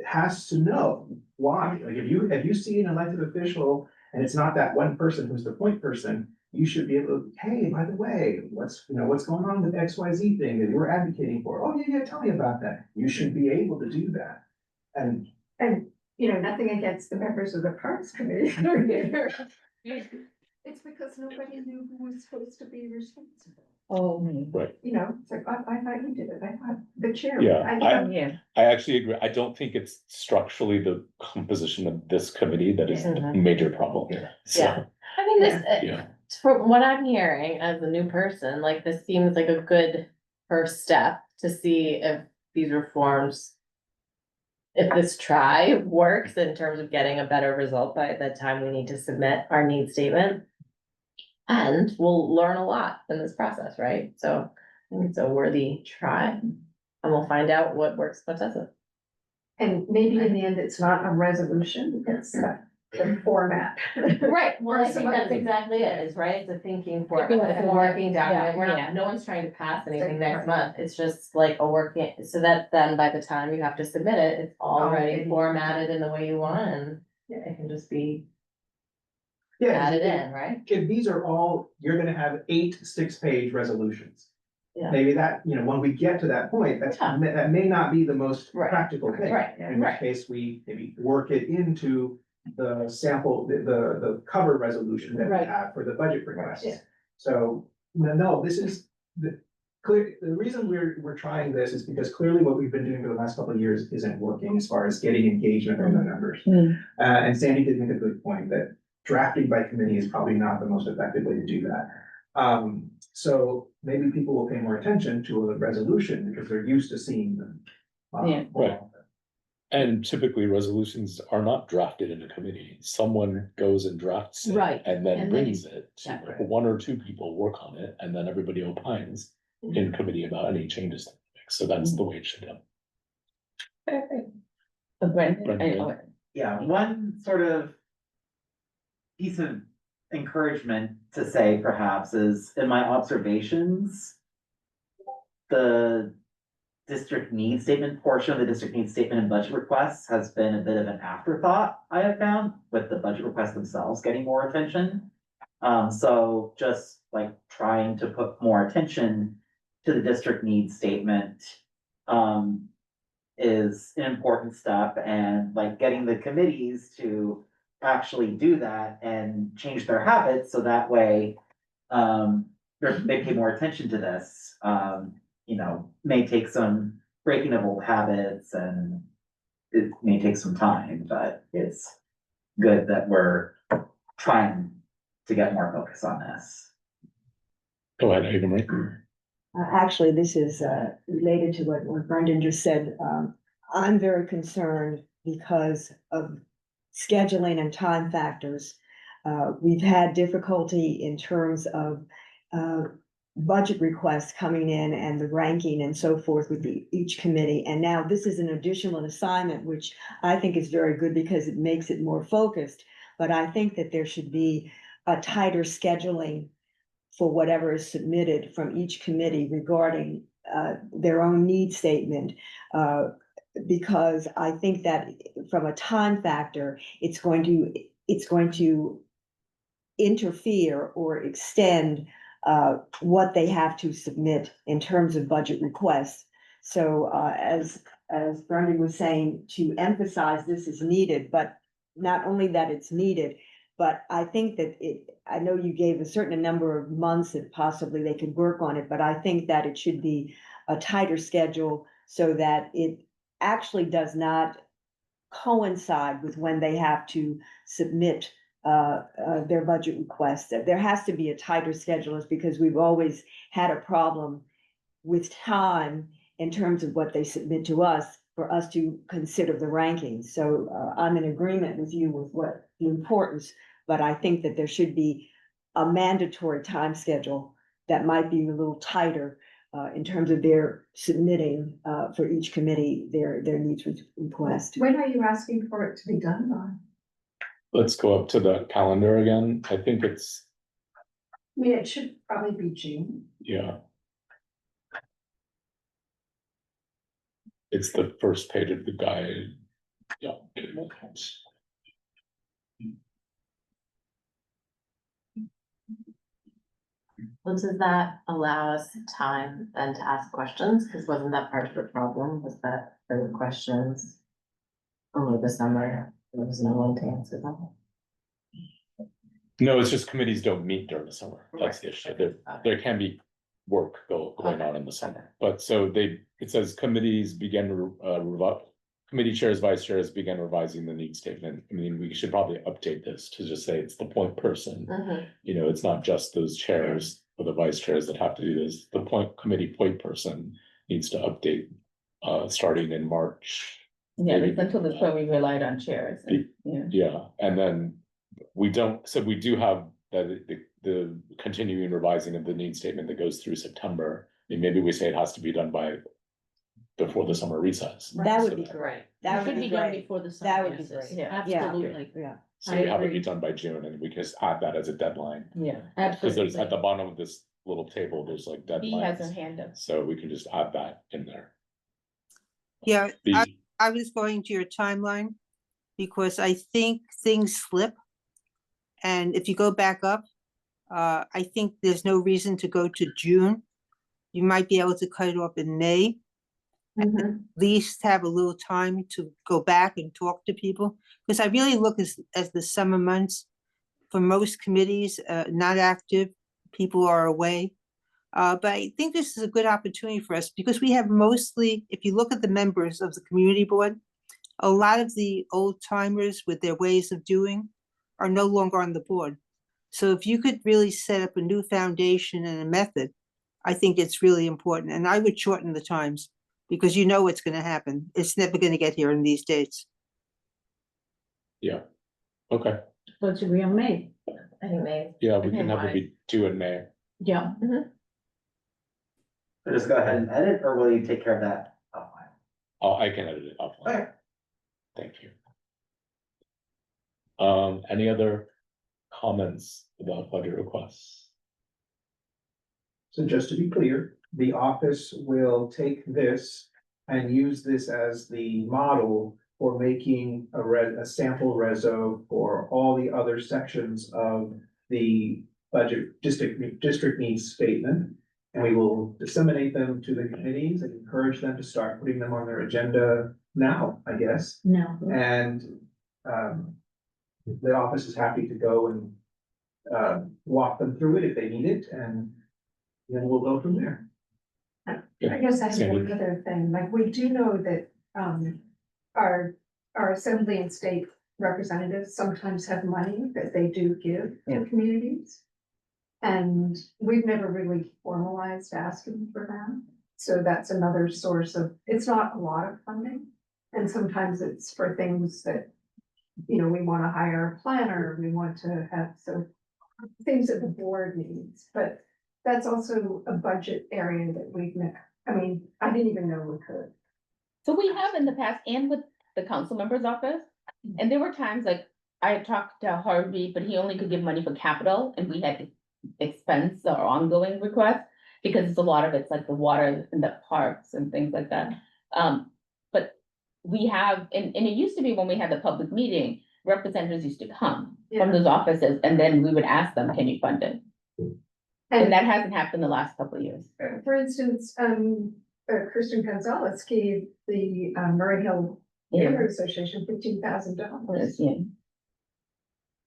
has to know why. Like if you see an elected official and it's not that one person who's the point person, you should be able to, hey, by the way, what's going on with XYZ thing that you were advocating for? Oh, yeah, tell me about that. You should be able to do that. And Nothing against the members of the Parks Committee. It's because nobody knew who was supposed to be responsible. Oh, Right, You know, it's like, I thought you did it, I thought the chair. Yeah, yeah. I actually agree. I don't think it's structurally the composition of this committee that is the Mhm. major problem here. So, Yeah. I mean, this, yeah. from what I'm hearing as a new person, like this seems like a good first step to see if these reforms. If this try works in terms of getting a better result by the time we need to submit our needs statement. And we'll learn a lot in this process, right? So I think it's a worthy try. And we'll find out what works, what doesn't. And maybe in the end, it's not a resolution, it's the format. Right, well, Or I think some that's other- exactly it, is right, it's a thinking for, Yeah, it's a working document, we're yeah. not, no one's trying to pass anything next Right. month, it's just like a working, so that then by the time you have to submit it, it's already Already. formatted in the way you want, and it can just be Yeah, added if- in, right? if these are all, you're gonna have 8 6-page resolutions. Yeah. Maybe that, when we get to that point, Yeah. that may not be the most Right. practical thing. Right, In which right. case, we maybe work it into the sample, the cover resolution that we Right. have for the budget requests. Yeah. So, no, this is the reason we're trying this is because clearly what we've been doing for the last couple of years isn't working as far as getting engagement from the members. Mm. And Sandy did make a good point that drafting by committee is probably not the most effective way to do that. So maybe people will pay more attention to a resolution because they're used to seeing them. Yeah. more Right. often. And typically resolutions are not drafted in a committee. Someone goes and drafts it. Right, And then and then- brings it, to Yeah. one or two people work on it, and then everybody opines in committee about any changes to make. So that's the way it should go. Brendan? Yeah, one sort of piece of encouragement to say perhaps is in my observations, the district needs statement portion of the district needs statement and budget requests has been a bit of an afterthought, I have found, with the budget requests themselves getting more attention. So just like trying to put more attention to the district needs statement, is an important step, and like getting the committees to actually do that and change their habits, so that way, they pay more attention to this, may take some breaking of old habits, and it may take some time, but it's good that we're trying to get more focus on this. Go ahead, Ava Marie. Actually, this is related to what Brendan just said. I'm very concerned because of scheduling and time factors. We've had difficulty in terms of budget requests coming in and the ranking and so forth with each committee. And now this is an additional assignment, which I think is very good because it makes it more focused. But I think that there should be a tighter scheduling for whatever is submitted from each committee regarding their own need statement. Because I think that from a time factor, it's going to interfere or extend what they have to submit in terms of budget requests. So as Brendan was saying, to emphasize this is needed, but not only that it's needed, but I think that I know you gave a certain number of months that possibly they could work on it, but I think that it should be a tighter schedule so that it actually does not coincide with when they have to submit their budget requests. There has to be a tighter schedule, because we've always had a problem with time in terms of what they submit to us for us to consider the rankings. So I'm in agreement with you with what the importance, but I think that there should be a mandatory time schedule that might be a little tighter in terms of their submitting for each committee their needs request. When are you asking for it to be done by? Let's go up to the calendar again. I think it's, I mean, it should probably be June. yeah. It's the first page of the guide. Yeah. Well, does that allow us time then to ask questions? Because wasn't that part of the problem, was that there were questions over the summer, there was no one to answer them? No, it's just committees don't meet during the summer. That's the issue. There can be going on in the summer. But so it says committees begin, committee chairs, vice chairs begin revising the needs statement. I mean, we should probably update this to just say it's the point person. You know, it's not just those chairs or the vice chairs that have to do this. The committee point person needs to update, starting in March. Yeah, Maybe. that's until this point we relied on chairs. And, yeah. Yeah, and then we do have the continuing revising of the need statement that goes through September. I mean, maybe we say it has to be done before the summer recess. That would So be that- great. It That should would be be done great. before the That summer would be passes. great. Yeah. Absolutely, Yeah. So I we have it agree. be done by June, and we can just add that as a deadline. Yeah, Because there's at absolutely. the bottom of this little table, there's like he has her deadlines, hand up. so we can just add that in there. Yeah, The- I was going to your timeline because I think things slip. And if you go back up, I think there's no reason to go to June. You might be able to cut it off in May, at least have a little time to go back and talk to people. Because I really look as the summer months, for most committees, not active, people are away. But I think this is a good opportunity for us because we have mostly, if you look at the members of the community board, a lot of the old timers with their ways of doing are no longer on the board. So if you could really set up a new foundation and a method, I think it's really important. And I would shorten the times because you know what's going to happen. It's never going to get here in these dates. Yeah, okay, Let's agree on May. I think they. yeah, we Okay, can have it why? be due in May. Yeah. So just go ahead and edit, or will you take care of that offline? Oh, I can edit it offline. Okay. Thank you. Any other comments about budget requests? So just to be clear, the office will take this and use this as the model for making a sample reso for all the other sections of the budget district needs statement. And we will disseminate them to the committees and encourage them to start putting them on their agenda now, I guess. No. And the office is happy to go and walk them through it if they need it, and then we'll go from there. I guess I have Sandy? one other thing, like, we do know that, our assembly and state representatives sometimes have money that they do give to communities. And we've never really formalized asking for that, so that's another source of, it's not a lot of funding. And sometimes it's for things that, you know, we wanna hire a planner, we want to have some things that the board needs, but that's also a budget area that we've met. I mean, I didn't even know we could. So we have in the past and with the council member's office, and there were times like I had talked to Harvey, but he only could give money for capital and we had to expense our ongoing requests because it's a lot of it's like the water and the parks and things like that. But we have, and it used to be when we had the public meeting, representatives used to come from Yeah. those offices and then we would ask them, can you fund it? And that hasn't happened the last couple of years. For instance, Kristen Gonzalez gave the Murray Hill Yeah. Neighborhood Association $15,000. Yeah.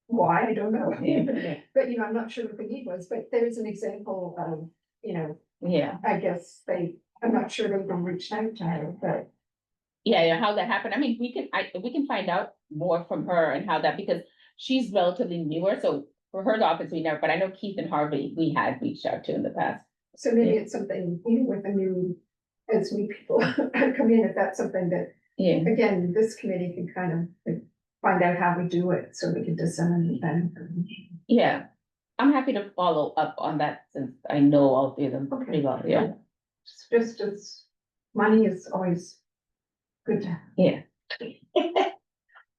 Why, I don't know. Yeah. But, you know, I'm not sure what the need was, but there's an example of, you know, Yeah. I guess I'm not sure they've been reached out to her, but. Yeah, how that happened. I mean, we can find out more from her and how that, because she's relatively newer, so for her office, we never, but I know Keith and Harvey, we had reached out to in the past. So maybe it's something, even with as new people come in, if that's something that, Yeah, again, this committee can kind of like, find out how we do it, so we can disseminate that information. yeah. I'm happy to follow up on that since I know all three of them pretty well, yeah. It's money is always good to have. Yeah.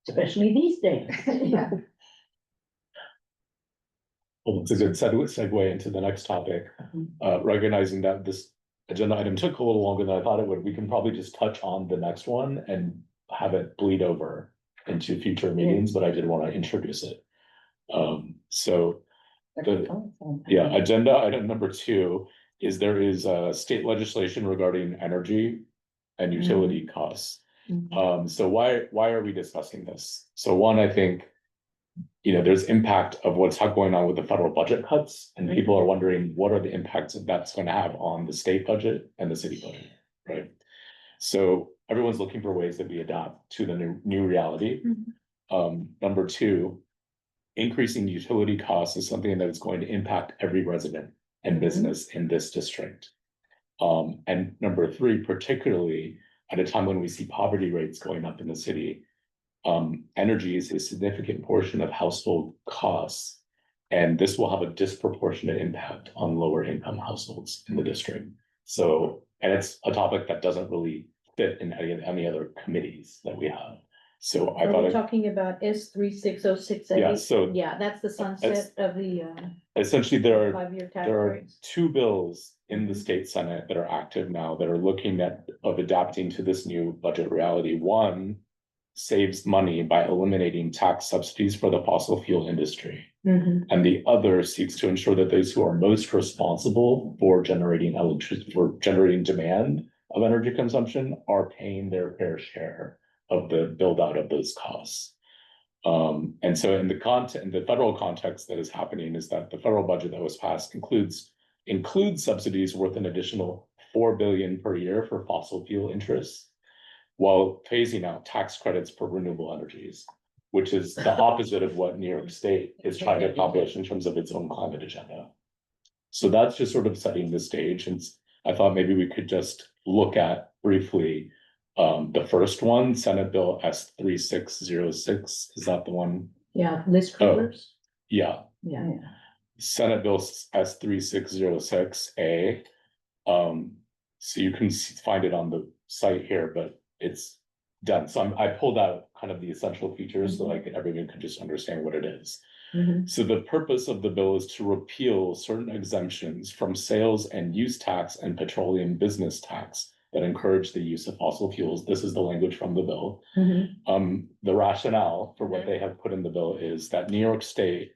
Especially these days. Yeah. Well, it's a good segue into the next topic, recognizing that this agenda item took a little longer than I thought it would. We can probably just touch on the next one and have it bleed over into future meetings, but I did want to introduce it. So agenda item number 2 is there is state legislation regarding energy and utility costs. So why are we discussing this? So one, I think there's impact of what's going on with the federal budget cuts, and people are wondering what are the impacts that that's going to have on the state budget and the city budget, right? So everyone's looking for ways that we adapt to the new reality. Number two, increasing utility costs is something that is going to impact every resident and business in this district. And number three, particularly at a time when we see poverty rates going up in the city, energy is a significant portion of household costs, and this will have a disproportionate impact on lower income households in the district. So, and it's a topic that doesn't really fit in any other committees that we have. So I Are thought, we talking about S 36068? yeah, so Yeah, that's the sunset of the essentially there are 5-year tax there are breaks. two bills in the state senate that are active now that are looking of adapting to this new budget reality. One saves money by eliminating tax subsidies for the fossil fuel industry, and the other seeks to ensure that those who are most responsible for generating electricity, for generating demand of energy consumption, are paying their fair share of the build out of those costs. And so in the federal context that is happening is that the federal budget that was passed includes subsidies worth an additional $4 billion per year for fossil fuel interests, while phasing out tax credits for renewable energies, which is the opposite of what New York State is trying to accomplish in terms of its own climate agenda. So that's just sort of setting the stage. And I thought maybe we could just look at briefly the first one, Senate Bill S 3606. Is that the one? Yeah, list Kruger's. Yeah. Yeah. Senate Bill S 3606A. So you can find it on the site here, but it's done. So I pulled out kind of the essential features so like everyone could just understand what it is. So the purpose of the bill is to repeal certain exemptions from sales and use tax and petroleum business tax that encourage the use of fossil fuels. This is the language from the bill. The rationale for what they have put in the bill is that New York State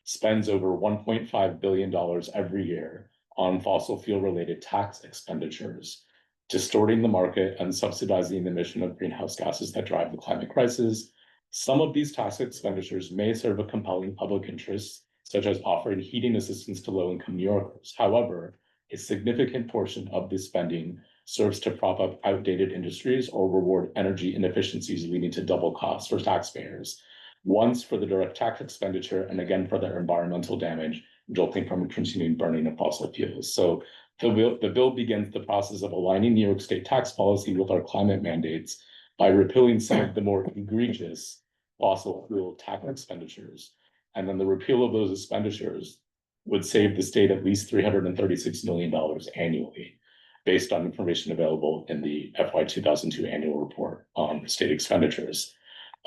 spends over $1.5 billion every year on fossil fuel related tax expenditures, distorting the market and subsidizing the emission of greenhouse gases that drive the climate crisis. Some of these tax expenditures may serve a compelling public interest, such as offering heating assistance to low-income New Yorkers. However, a significant portion of this spending serves to prop up outdated industries or reward energy inefficiencies, leading to double costs for taxpayers. Once for the direct tax expenditure, and again for their environmental damage resulting from continuing burning of fossil fuels. So the bill begins the process of aligning New York State tax policy with our climate mandates by repealing some of the more egregious fossil fuel tax expenditures. And then the repeal of those expenditures would save the state at least $336 million annually, based on information available in the FY 2002 annual report on state expenditures.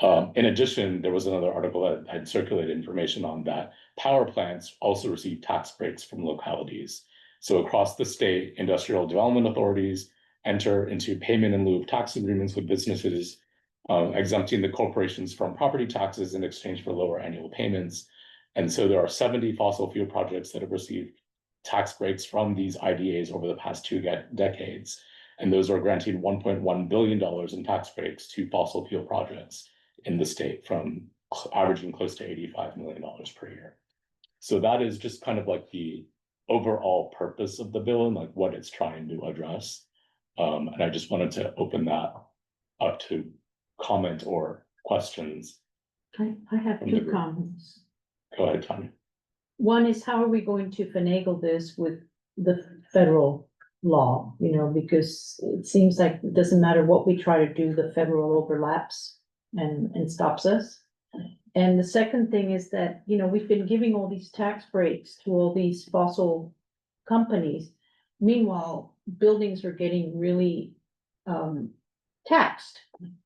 In addition, there was another article that had circulated information on that power plants also receive tax breaks from localities. So across the state, industrial development authorities enter into payment in lieu of tax agreements with businesses, exempting the corporations from property taxes in exchange for lower annual payments. And so there are 70 fossil fuel projects that have received tax breaks from these IDAs over the past 2 decades. And those are granting $1.1 billion in tax breaks to fossil fuel projects in the state, from averaging close to $85 million per year. So that is just kind of like the overall purpose of the bill and like what it's trying to address. And I just wanted to open that up to comment or questions. I have From the 2 group. comments. Go ahead, Tanya. One is, how are we going to finagle this with the federal law? You know, because it seems like it doesn't matter what we try to do, the federal overlaps and stops us. And the second thing is that, you know, we've been giving all these tax breaks to all these fossil companies. Meanwhile, buildings are getting really taxed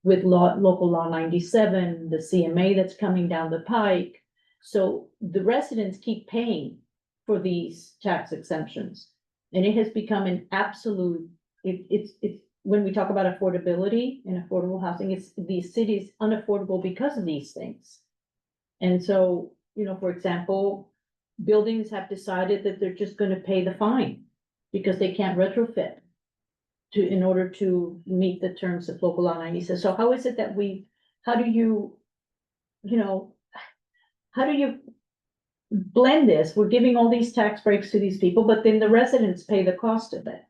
with local law 97, the CMA that's coming down the pike. So the residents keep paying for these tax exemptions. And it has become an absolute, it's when we talk about affordability and affordable housing, it's the city's unaffordable because of these things. And so, you know, for example, buildings have decided that they're just gonna pay the fine because they can't retrofit in order to meet the terms of local law 96. So how is it that how do you know, how do you blend this? We're giving all these tax breaks to these people, but then the residents pay the cost of it.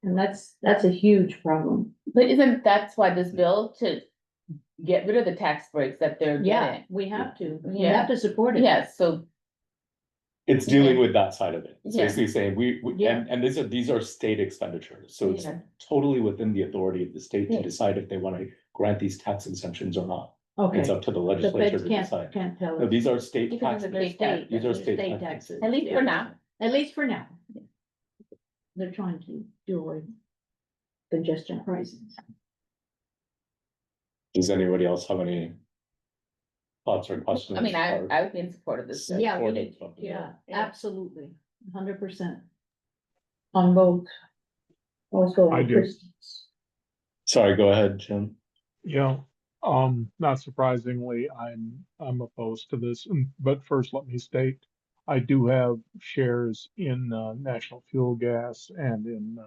And that's a huge problem. But isn't that's why this bill to get rid of the tax breaks that they're Yeah, getting? we have to, we Yeah. have to support it. Yes, so It's dealing Yeah. with that side of it. It's Yeah. basically saying Yeah. and these are state expenditures, so it's Yeah. totally within the authority of the state to Yeah. decide if they wanna grant these tax exemptions or not. Okay, It's up to the the legislature feds to can't, decide. can't tell No, us. these are state Because tax. of the They're state, These are they're state state taxes. taxes. at least for Yeah. now. At least for now. They're trying to do away with congestion prices. Does anybody else have any thoughts or questions? I mean, I or- I would be in support of this. Yeah. Yeah, support we it, need, something. yeah, absolutely, 100%. On both. Also. I do. Christmas. Sorry, go ahead, Jim. Yeah, not surprisingly, I'm opposed to this, but first let me state, I do have shares in National Fuel Gas and in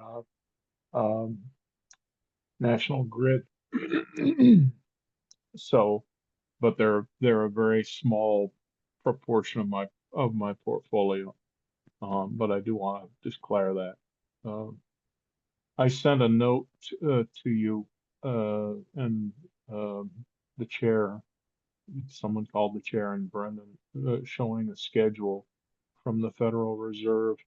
National Grid. So, but they're a very small proportion of my portfolio. But I do want to declare that. I sent a note to you and the chair. Someone called the chair and Brendan, showing a schedule from the Federal Reserve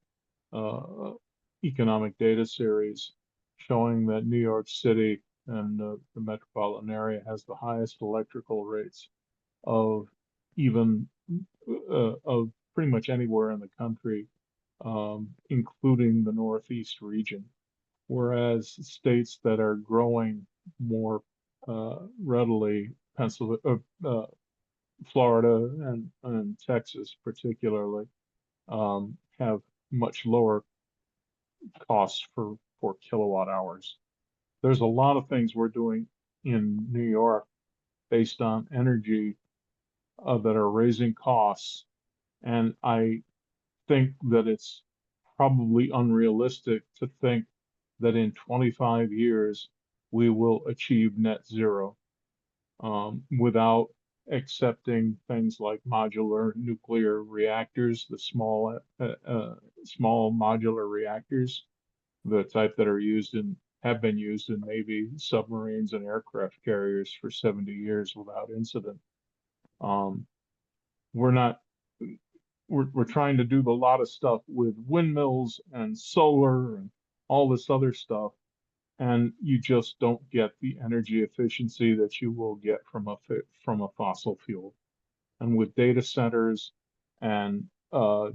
economic data series showing that New York City and the metropolitan area has the highest electrical rates of even of pretty much anywhere in the country, including the Northeast region. Whereas states that are growing more readily, Pennsylvania, Florida and Texas particularly, have much lower costs for kilowatt hours. There's a lot of things we're doing in New York based on energy that are raising costs, and I think that it's probably unrealistic to think that in 25 years we will achieve net zero without accepting things like modular nuclear reactors, the small modular reactors, the type that are have been used in Navy submarines and aircraft carriers for 70 years without incident. We're not, we're trying to do a lot of stuff with windmills and solar and all this other stuff, and you just don't get the energy efficiency that you will get from a fossil fuel. And with data centers and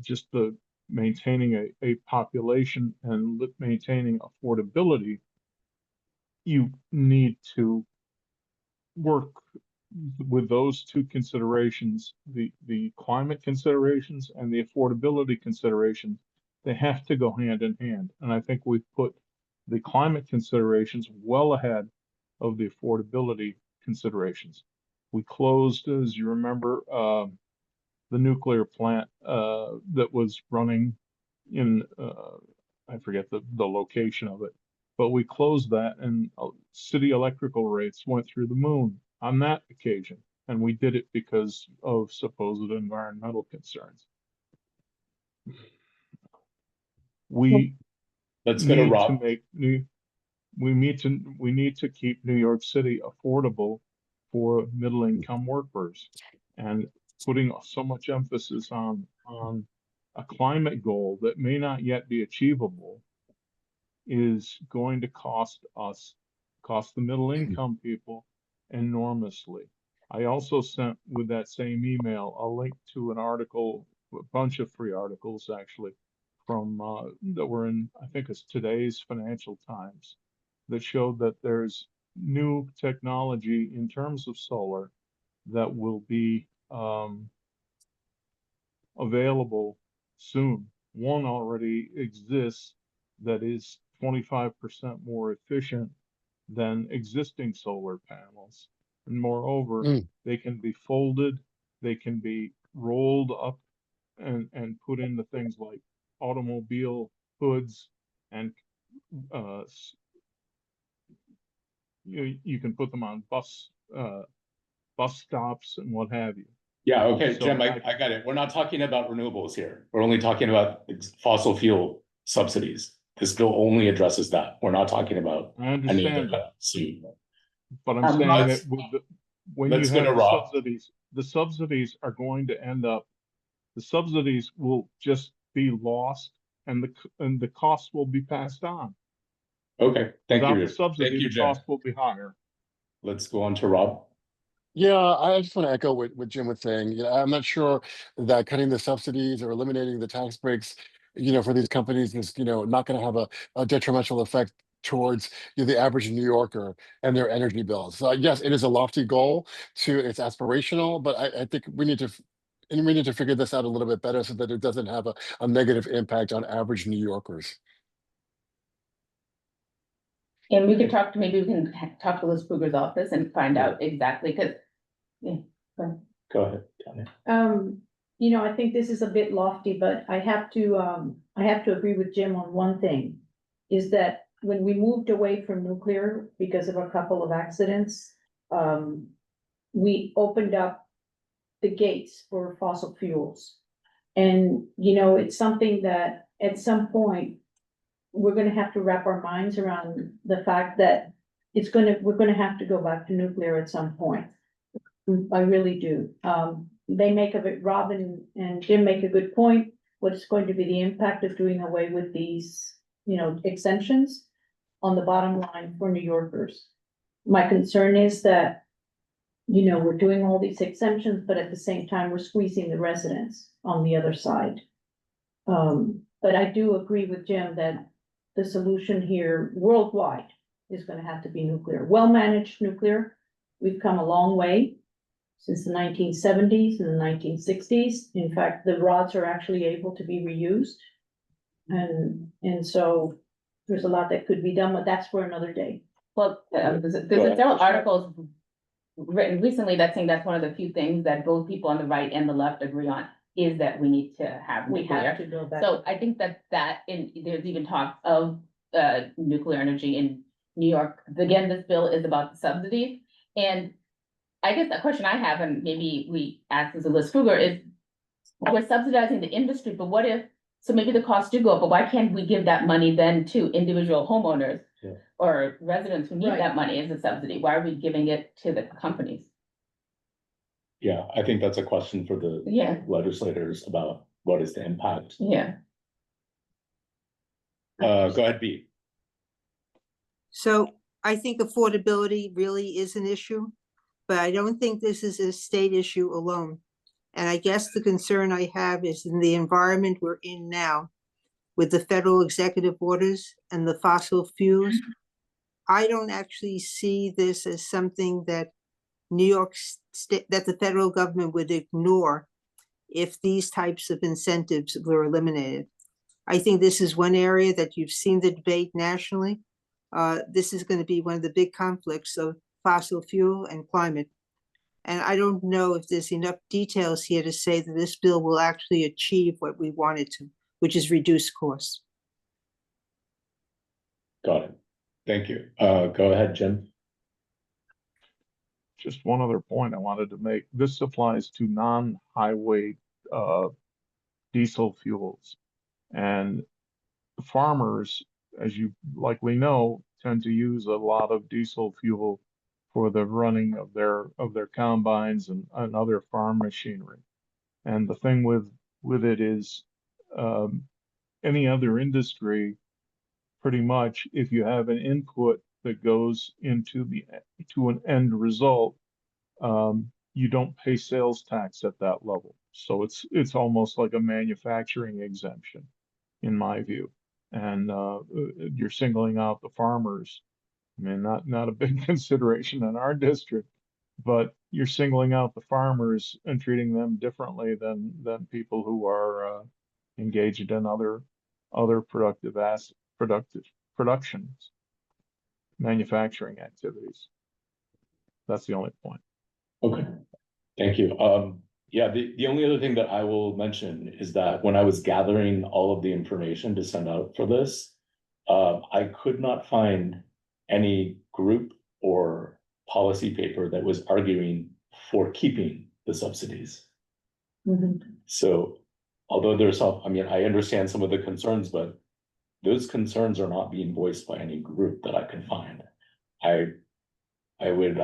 just the maintaining a population and maintaining affordability, you need to work with those two considerations, the climate considerations and the affordability considerations. They have to go hand in hand. And I think we've put the climate considerations well ahead of the affordability considerations. We closed, as you remember, the nuclear plant that was running in, I forget the location of it, but we closed that and city electrical rates went through the moon on that occasion. And we did it because of supposed environmental concerns. We Let's go to need to Rob. make we need to keep New York City affordable for middle income workers, and putting so much emphasis on a climate goal that may not yet be achievable is going to cost the middle income people enormously. I also sent with that same email a link to an article, a bunch of free articles actually, from that were in, I think it's today's Financial Times, that showed that there's new technology in terms of solar that will be available soon. One already exists that is 25% more efficient than existing solar panels. And moreover, they can be folded, they can be rolled up and put into things like automobile hoods, and you can put them on bus stops and what have you. Yeah, okay, So Jim, I got it. We're not talking about renewables here. We're only talking about fossil fuel subsidies. This bill only addresses that. We're not talking about I any of understand the. that, See, but I'm saying let's that when you let's go have to Rob. the subsidies are going to end up, the subsidies will just be lost and the costs will be passed on. Okay, thank Without you. the subsidy, Thank you, the Jim. cost will be higher. Let's go on to Rob. Yeah, I just want to echo what Jim was saying. I'm not sure that cutting the subsidies or eliminating the tax breaks, for these companies is, not going to have a detrimental effect towards the average New Yorker and their energy bills. So yes, it is a lofty goal it's aspirational, but I think we need to figure this out a little bit better so that it doesn't have a negative impact on average New Yorkers. And we could talk to, maybe we can talk to Liz Kruger's office and find out exactly, because, yeah, go ahead. Go ahead, Tanya. I think this is a bit lofty, but I have to agree with Jim on one thing. Is that when we moved away from nuclear because of a couple of accidents, we opened up the gates for fossil fuels. And, it's something that at some point, we're gonna have to wrap our minds around the fact that we're gonna have to go back to nuclear at some point. I really do. They make of it, Robin and Jim make a good point. What's going to be the impact of doing away with these, exemptions on the bottom line for New Yorkers? My concern is that, we're doing all these exemptions, but at the same time, we're squeezing the residents on the other side. But I do agree with Jim that the solution here worldwide is gonna have to be nuclear, well-managed nuclear. We've come a long way since the 1970s and the 1960s. In fact, the rods are actually able to be reused. And so there's a lot that could be done, but that's for another day. Well, there's several articles written recently that saying that's one of the few things that both people on the right and the left agree on, is that we need to have We nuclear. have to go back. So I think there's even talk of nuclear energy in New York. Again, this bill is about the subsidies. And I guess the question I have, and maybe we ask this of Liz Kruger, is we're subsidizing the industry, but what if, so maybe the costs do go up, but why can't we give that money then to individual homeowners? Yeah. Or residents who need Right. that money as a subsidy? Why are we giving it to the companies? Yeah, I think that's a question for the Yeah. legislators about what is the impact. Yeah. Go ahead, B. So I think affordability really is an issue, but I don't think this is a state issue alone. And I guess the concern I have is in the environment we're in now, with the federal executive orders and the fossil fuels. I don't actually see this as something that New York State, that the federal government would ignore if these types of incentives were eliminated. I think this is one area that you've seen the debate nationally. This is going to be one of the big conflicts of fossil fuel and climate. And I don't know if there's enough details here to say that this bill will actually achieve what we want it to, which is reduce costs. Got it. Thank you. Go ahead, Jim. Just one other point I wanted to make. This applies to non-highway diesel fuels. And farmers, as you likely know, tend to use a lot of diesel fuel for the running of their combines and other farm machinery. And the thing with it is, any other industry, pretty much, if you have an input that goes to an end result, you don't pay sales tax at that level. So it's almost like a manufacturing exemption, in my view. And you're singling out the farmers. I mean, not a big consideration in our district, but you're singling out the farmers and treating them differently than people who are engaged in other productions, manufacturing activities. That's the only point. Okay, thank you. Yeah, the only other thing that I will mention is that when I was gathering all of the information to send out for this, I could not find any group or policy paper that was arguing for keeping the subsidies. So although there's some, I mean, I understand some of the concerns, but those concerns are not being voiced by any group that I can find. I would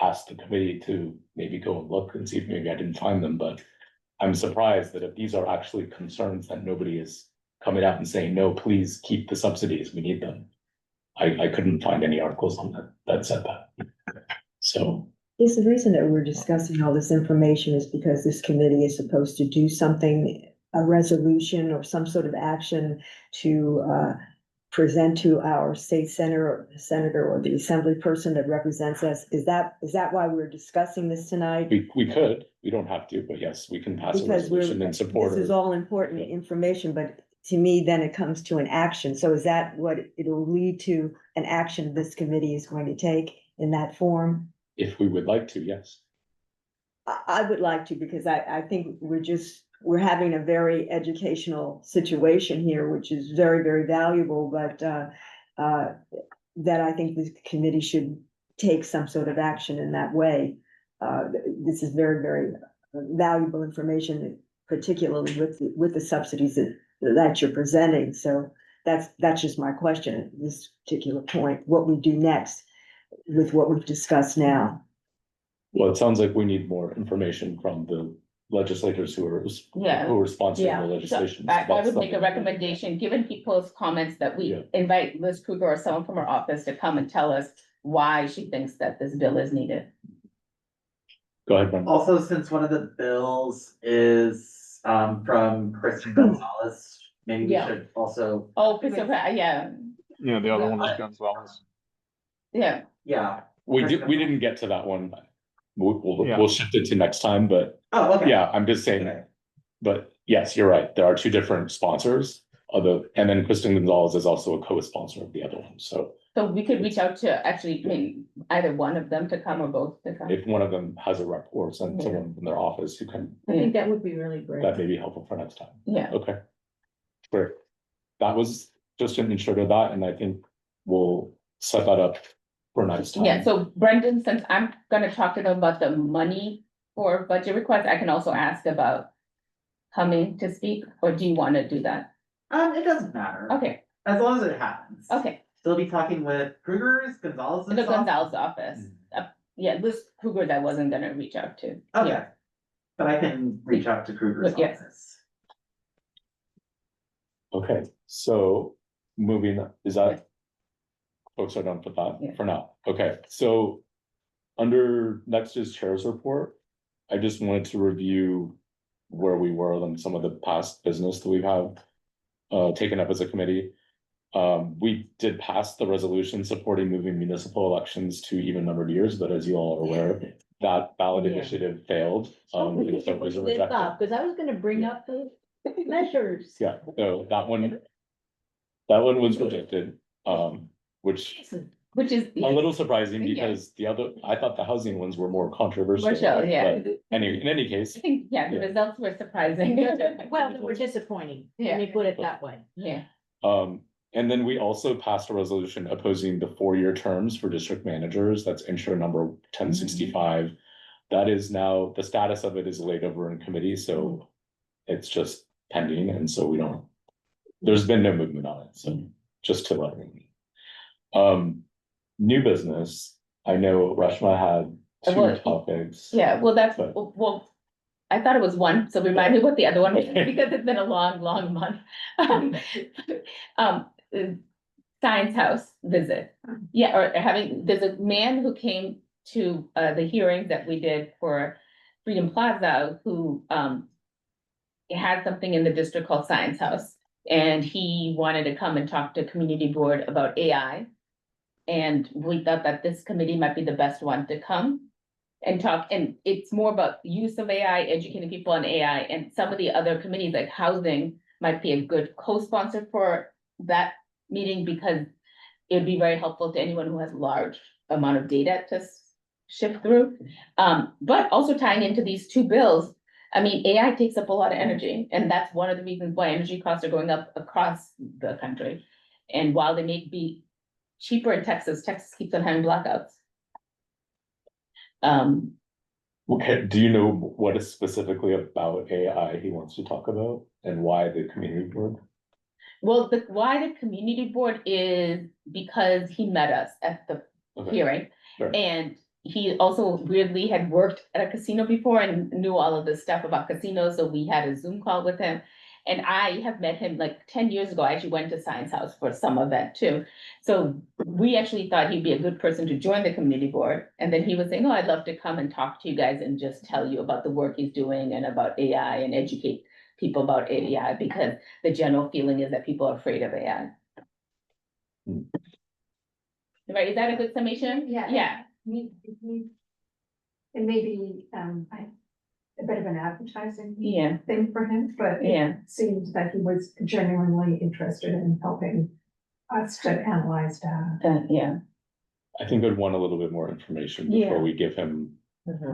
ask the committee to maybe go and look and see if maybe I didn't find them, but I'm surprised that if these are actually concerns that nobody is coming out and saying, no, please keep the subsidies, we need them. I couldn't find any articles on that said that. So. Is the reason that we're discussing all this information is because this committee is supposed to do something, a resolution or some sort of action to present to our state senator or the assembly person that represents us? Is that why we're discussing this tonight? We could, we don't have to, but yes, we can pass a Because resolution in support. this is all important information, but to me, then it comes to an action. So is that what it'll lead to, an action this committee is going to take in that form? If we would like to, yes. I would like to, because I think we're having a very educational situation here, which is very, very valuable, but that I think the committee should take some sort of action in that way. This is very, very valuable information, particularly with the subsidies that you're presenting. So that's just my question at this particular point, what we do next with what we've discussed now. Well, it sounds like we need more information from the legislators who are sponsoring Yeah. the So legislation. I would make a recommendation, given people's comments, that we Yeah. invite Liz Kruger or someone from her office to come and tell us why she thinks that this bill is needed. Go ahead, Brenda. Also, since one of the bills is from Kristen Gonzalez, maybe we Yeah. should also, Oh, Christopher, yeah, Yeah, the other one was Gonzalez. yeah. yeah. We didn't get to that one. Yeah. We'll shift it to next time, but Oh, okay. yeah, I'm just saying, Okay. but yes, you're right. There are two different sponsors. And then Kristen Gonzalez is also a co-sponsor of the other one. So So we could reach out to actually, I mean, either one of them to come or both to come. if one of them has a rep or send someone from their office who can, I think that would be really great. that may be helpful for next time. Yeah, Okay. Great. That was just an intro to that, and I think we'll set that up for next time. yeah, so Brendan, since I'm gonna talk to them about the money for budget requests, I can also ask about coming to speak, or do you wanna do that? It doesn't matter. Okay, As long as it happens. okay, Still be talking with Kruger's, Gonzalez's. the office? Gonzalez office, yeah, Liz Kruger that wasn't gonna reach out to. Okay, Yeah. but I can reach out to Kruger's Yes. office. Okay, so moving, is that? Folks are done with Yeah. that for now. Okay, so under next is chair's report. I just wanted to review where we were on some of the past business that we've had taken up as a committee. We did pass the resolution supporting moving municipal elections to even numbered years, but as you all are aware, that ballot Yeah. initiative failed. Because it was Because rejected. I was gonna bring Yeah. up the measures. Yeah, so that one was rejected, which Which is. a little surprising Yeah. because I thought the housing ones were more controversial. Controversial, yeah. But anyway, in any case, I think, yeah, the Yeah. results were surprising. Well, they were disappointing, Yeah. let me put it that way. Yeah, and then we also passed a resolution opposing the 4-year terms for district managers. That's intro number 1065. That is now, the status of it is laid over in committee, so it's just pending, and so there's been no movement on it, so just to let me. New business, I know Rashma had two Well, topics. yeah, well, that's, But- well, I thought it was one, so remind me what the other one was, because it's been a long, long month. Um, Science House visit, yeah, or there's a man who came to the hearings that we did for Freedom Plaza, who had something in the district called Science House. And he wanted to come and talk to community board about AI. And we thought that this committee might be the best one to come and talk, and it's more about use of AI, educating people on AI, and some of the other committees like housing might be a good co-sponsor for that meeting, because it'd be very helpful to anyone who has large amount of data to shift through. But also tying into these two bills, I mean, AI takes up a lot of energy, and that's one of the reasons why energy costs are going up across the country. And while they may be cheaper in Texas keeps on having blackouts. Okay, do you know what is specifically about AI he wants to talk about and why the community board? Well, why the community board is because he met us at the Okay, hearing. sure. And he also weirdly had worked at a casino before and knew all of this stuff about casinos, so we had a Zoom call with him. And I have met him like 10 years ago. I actually went to Science House for some event too. So we actually thought he'd be a good person to join the community board. And then he was saying, oh, I'd love to come and talk to you guys and just tell you about the work he's doing and about AI and educate people about AI, because the general feeling is that people are afraid of AI. Hmm. Right, is that a good summation? Yeah. Yeah, It may be, a bit of an advertising yeah, thing for him, but yeah. it seems that he was genuinely interested in helping us to analyze data. Yeah. I think I'd want a little bit more information Yeah. before we give him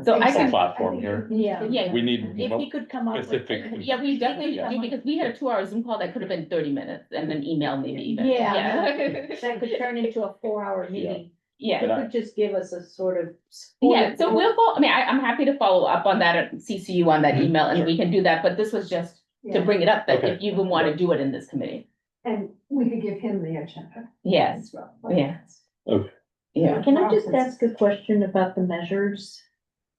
So I a can, platform here. Yeah. yeah, We need If he could come up with. specific. yeah, we definitely Yeah. do, because we had a 2-hour Zoom call that could have been 30 minutes and an email maybe even. Yeah. That could turn into a 4-hour meeting. Yeah, You But I- could just give us a sort of. yeah, so we'll follow, I mean, I'm happy to follow up on that and CC you on that Mhm. email and we can do that, but this was just to Yeah. bring it up that Okay. if you even want to do it in this committee. And we could give him the agenda Yes, as well. yeah. Okay. Yeah. Can I just ask a question about the measures?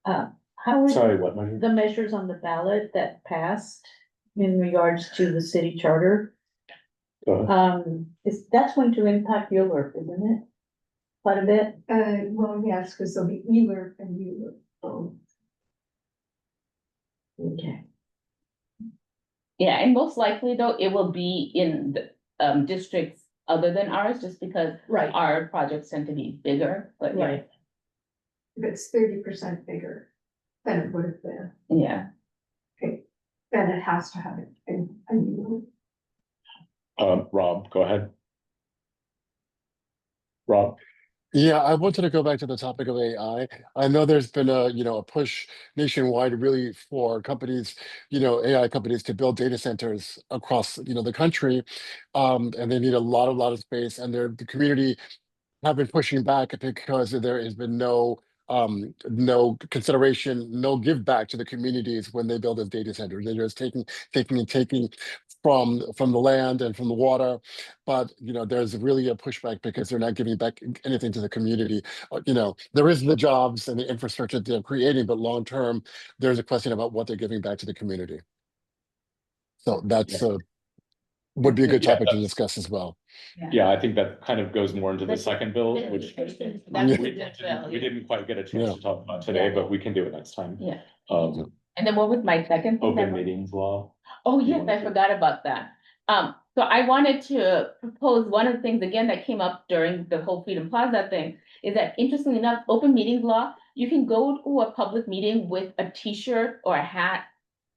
How is Sorry, what measure? the measures on the ballot that passed in regards to the city charter? Go ahead. That's going to impact your work, isn't it? Quite a bit? Well, yes, because there'll be ELER and ULER both. Okay. Yeah, and most likely though, it will be in the districts other than ours, just because Right, our projects tend to be bigger, but yeah, right. If it's 30% bigger than it would have been, yeah. then it has to have a ULER. Rob, go ahead. Rob, Yeah, I wanted to go back to the topic of AI. I know there's been a push nationwide really for companies, AI companies to build data centers across, the country. And they need a lot of space, and the community have been pushing back because there has been no consideration, no give back to the communities when they build those data centers. They're just taking from the land and from the water. But there's really a pushback because they're not giving back anything to the community. There is the jobs and the infrastructure they're creating, but long term, there's a question about what they're giving back to the community. So that's would be a good Yeah, topic to discuss as well. yeah, I think that kind of goes more into the That's- second bill, which That's Yeah. we the bill, we yeah. didn't quite get a chance Yeah. to talk about today, Yeah. but we can do it next time. Yeah. Um, And then what was my second? thing that open was- meetings law. Oh, You yes, wanted I to- forgot about that. So I wanted to propose one of the things again that came up during the whole Freedom Plaza thing is that interestingly enough, open meetings law, you can go to a public meeting with a T-shirt or a hat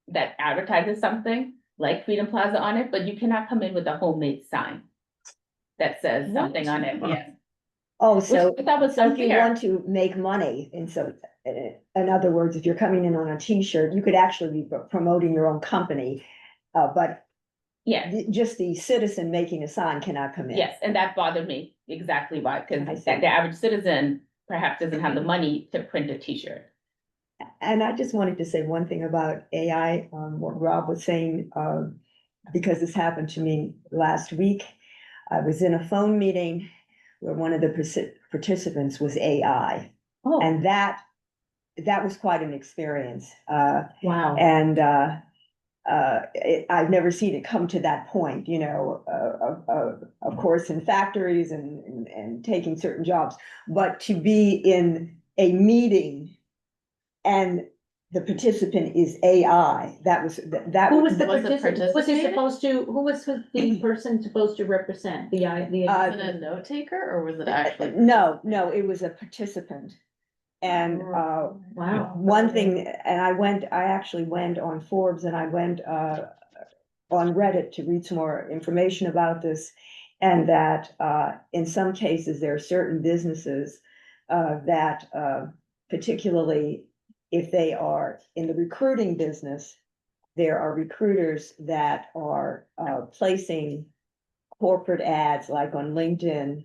that advertises something like Freedom Plaza on it, but you cannot come in with a homemade sign that says something on it, yes. Oh, Which so, I thought was so if you unfair. want to make money, and so, in other words, if you're coming in on a T-shirt, you could actually be promoting your own company. But Yeah, just the citizen making a sign cannot come in. yes, and that bothered me exactly why, I because see. the average citizen perhaps doesn't have the money to print a T-shirt. And I just wanted to say one thing about AI, what Rob was saying, because this happened to me last week. I was in a phone meeting where one of the participants was AI, Oh, and that was quite an experience. wow. And I've never seen it come to that point, of course, in factories and taking certain jobs, but to be in a meeting and the participant is AI, that was. Who was the Was it participant? Was he participating? supposed to, who was the person supposed to represent the? Was it a note taker or was it actually? No, it was a participant. And Wow. one thing, and I actually went on Forbes and I went on Reddit to read some more information about this. And that in some cases, there are certain businesses that particularly if they are in the recruiting business, there are recruiters that are placing corporate ads like on LinkedIn,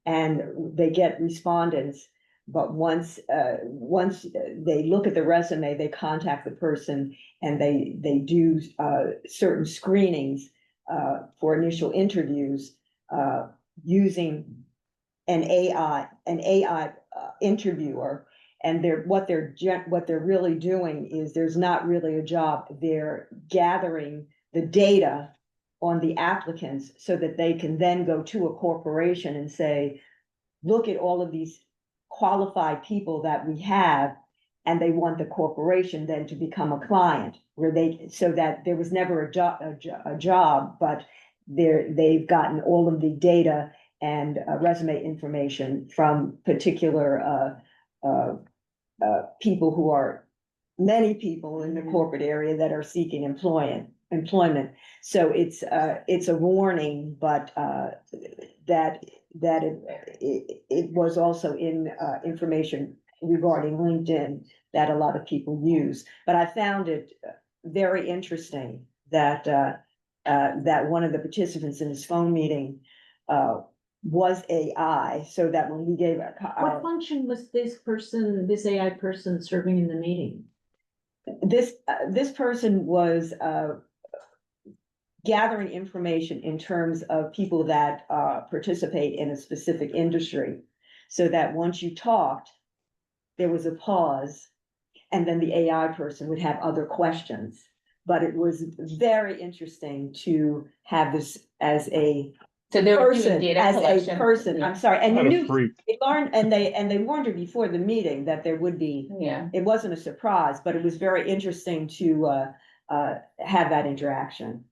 and they get respondents But once they look at the resume, they contact the person and they do, certain screenings, for initial interviews, using an AI interviewer. And what they're really doing is there's not really a job. They're gathering the data on the applicants so that they can then go to a corporation and say, look at all of these qualified people that we have, and they want the corporation then to become a client, where so that there was never a job, but they've gotten all of the data and resume information from particular people who are, many people in the corporate area that are seeking employment. So it's a warning, but that it was also in information regarding LinkedIn that a lot of people use. But I found it very interesting that that one of the participants in this phone meeting was AI, so that when we gave What function was this AI person serving in the meeting? this person was gathering information in terms of people that participate in a specific industry, so that once you talked, there was a pause, and then the AI person would have other questions. But it was very interesting to have this as a So they were doing person, data as a collection. person, I'm sorry, and What you a knew, freak. they learned, and they warned her before the meeting that there would be, Yeah. it wasn't a surprise, but it was very interesting to have that interaction.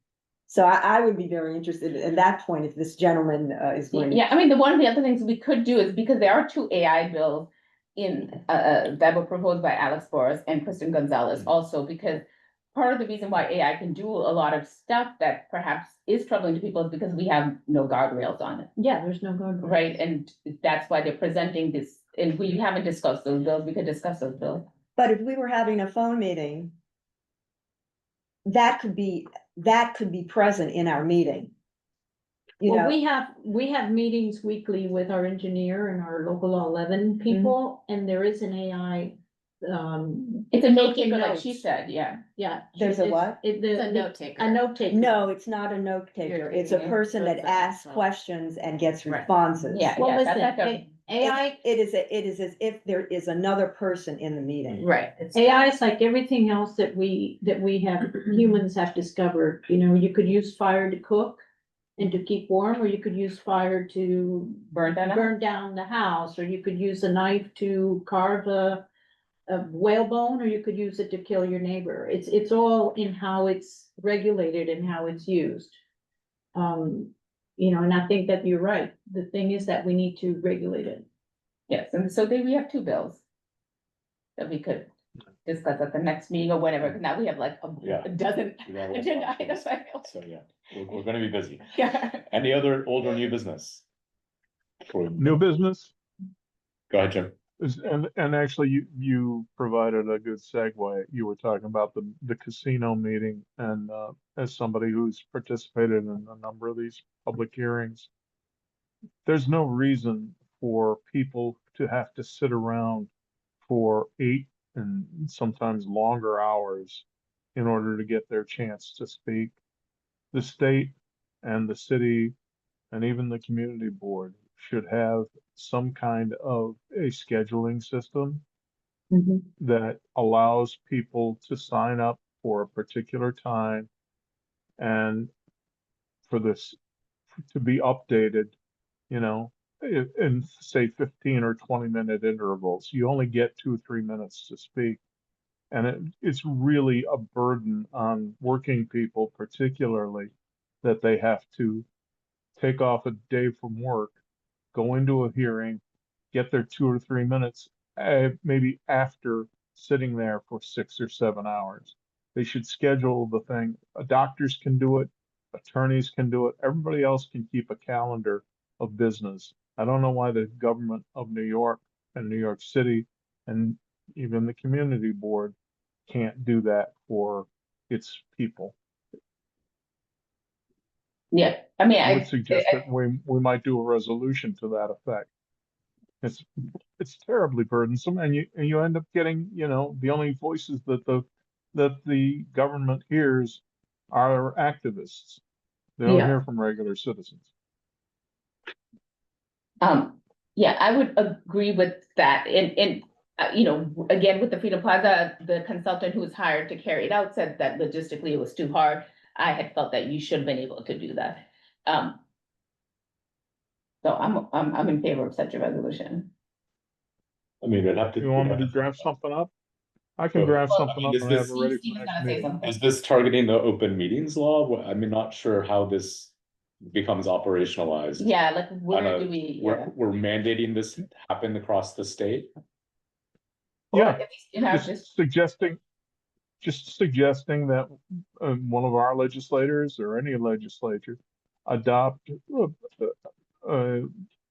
So I would be very interested at that point if this gentleman is going to. Yeah, I mean, one of the other things we could do is, because there are two AI bills in, that were proposed by Alex Boris and Kristen Gonzalez also, because part of the reason why AI can do a lot of stuff that perhaps is troubling to people is because we have no guardrails on it, Yeah, there's no guard. right? And that's why they're presenting this, and we haven't discussed those bills, we could discuss those bills. But if we were having a phone meeting, that could be present in our meeting. You Well, know, we have meetings weekly with our engineer and our local law 11 people, and there is an AI. It's a note taking taker, like she notes. said, yeah. Yeah. There's a what? It's a note taker. A note taker. no, it's not a note taker. You're It's a taking it, person so that it's an asks actual- questions and gets Right. responses. Yeah. Well, listen, that doesn't- AI, It is as if there is another person in the meeting. Right. AI is like everything else that we have, humans have discovered, you know, you could use fire to cook and to keep warm, or you could use fire to Burn that out? burn down the house, or you could use a knife to carve a whalebone, or you could use it to kill your neighbor. It's all in how it's regulated and how it's used. You know, and I think that you're right. The thing is that we need to regulate it. Yes, and so we have two bills that we could discuss at the next meeting or whenever, because now we have like Yeah. a dozen We got a lot of agenda options. items. So, yeah, we're gonna be busy. Yeah. Any other old or new business? New business? Go ahead, Jim. And actually, you provided a good segue. You were talking about the casino meeting, and as somebody who's participated in a number of these public hearings, there's no reason for people to have to sit around for 8 and sometimes longer hours in order to get their chance to speak. The state and the city and even the community board should have some kind of a scheduling system that allows people to sign up for a particular time and for this to be updated, you know, in say 15 or 20-minute intervals. You only get 2 or 3 minutes to speak. And it's really a burden on working people, particularly, that they have to take off a day from work, go into a hearing, get their 2 or 3 minutes, maybe after sitting there for 6 or 7 hours. They should schedule the thing. Doctors can do it, attorneys can do it, everybody else can keep a calendar of business. I don't know why the government of New York and New York City and even the community board can't do that for its people. Yeah, I mean, I would suggest that we might do a resolution to that effect. It's terribly burdensome, and you end up getting, the only voices that the government hears are activists. They don't Yeah. hear from regular citizens. Yeah, I would agree with that. And, again, with the Freedom Plaza, the consultant who was hired to carry it out said that logistically it was too hard. I had felt that you should have been able to do that. So I'm in favor of such a resolution. I mean, it'd have to. You want me it'd to have to- draft something up? I can Sure. draft Well, I something mean, up is and have this- it ready for Steve was next gonna say meeting. something. Is this targeting the open meetings law? I'm not sure how this becomes operationalized. Yeah, like On where a- do we? We're mandating this happen across the state. Yeah, At least in our just suggesting that one of our legislators or any legislature adopt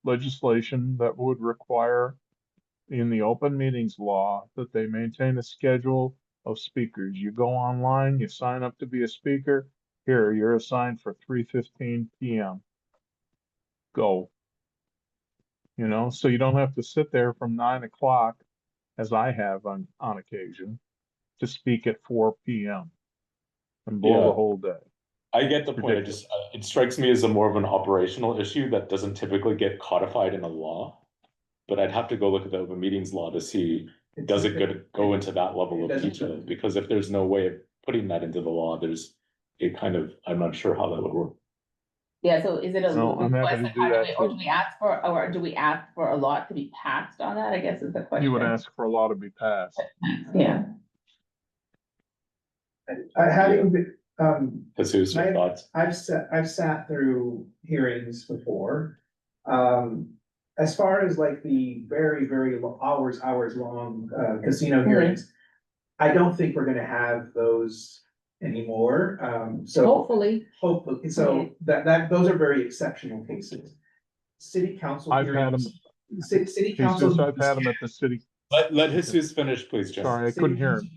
legislation that would require in the open meetings law that they maintain a schedule of speakers. You go online, you sign up to be a speaker. Here, you're assigned for 3:15 p.m. Go. So you don't have to sit there from 9 o'clock, as I have on occasion, to speak at 4 p.m. and blow Yeah. the whole day. I get the It's point. ridiculous. It strikes me as a more of an operational issue that doesn't typically get codified in a law. But I'd have to go look at the open meetings law to see, does it go into that level It of doesn't. detail? Because if there's no way of putting that into the law, I'm not sure how that would work. Yeah, so is it a No, I'm happy request, to like, do how do that we, or too. do we ask for a lot to be passed on that, I guess is the question. You would ask for a law to be passed. Yeah, Having been, Jesus, your I've- thoughts? I've sat through hearings before. As far as like the very, very hours long, casino hearings. I don't think we're gonna have those anymore, so. Hopefully, Hopefully, so those are very exceptional cases. City council I've had hearings. City council. Jesus, I've had them at the city. Let Jesus finish, please, Jeff. Sorry, I couldn't hear him.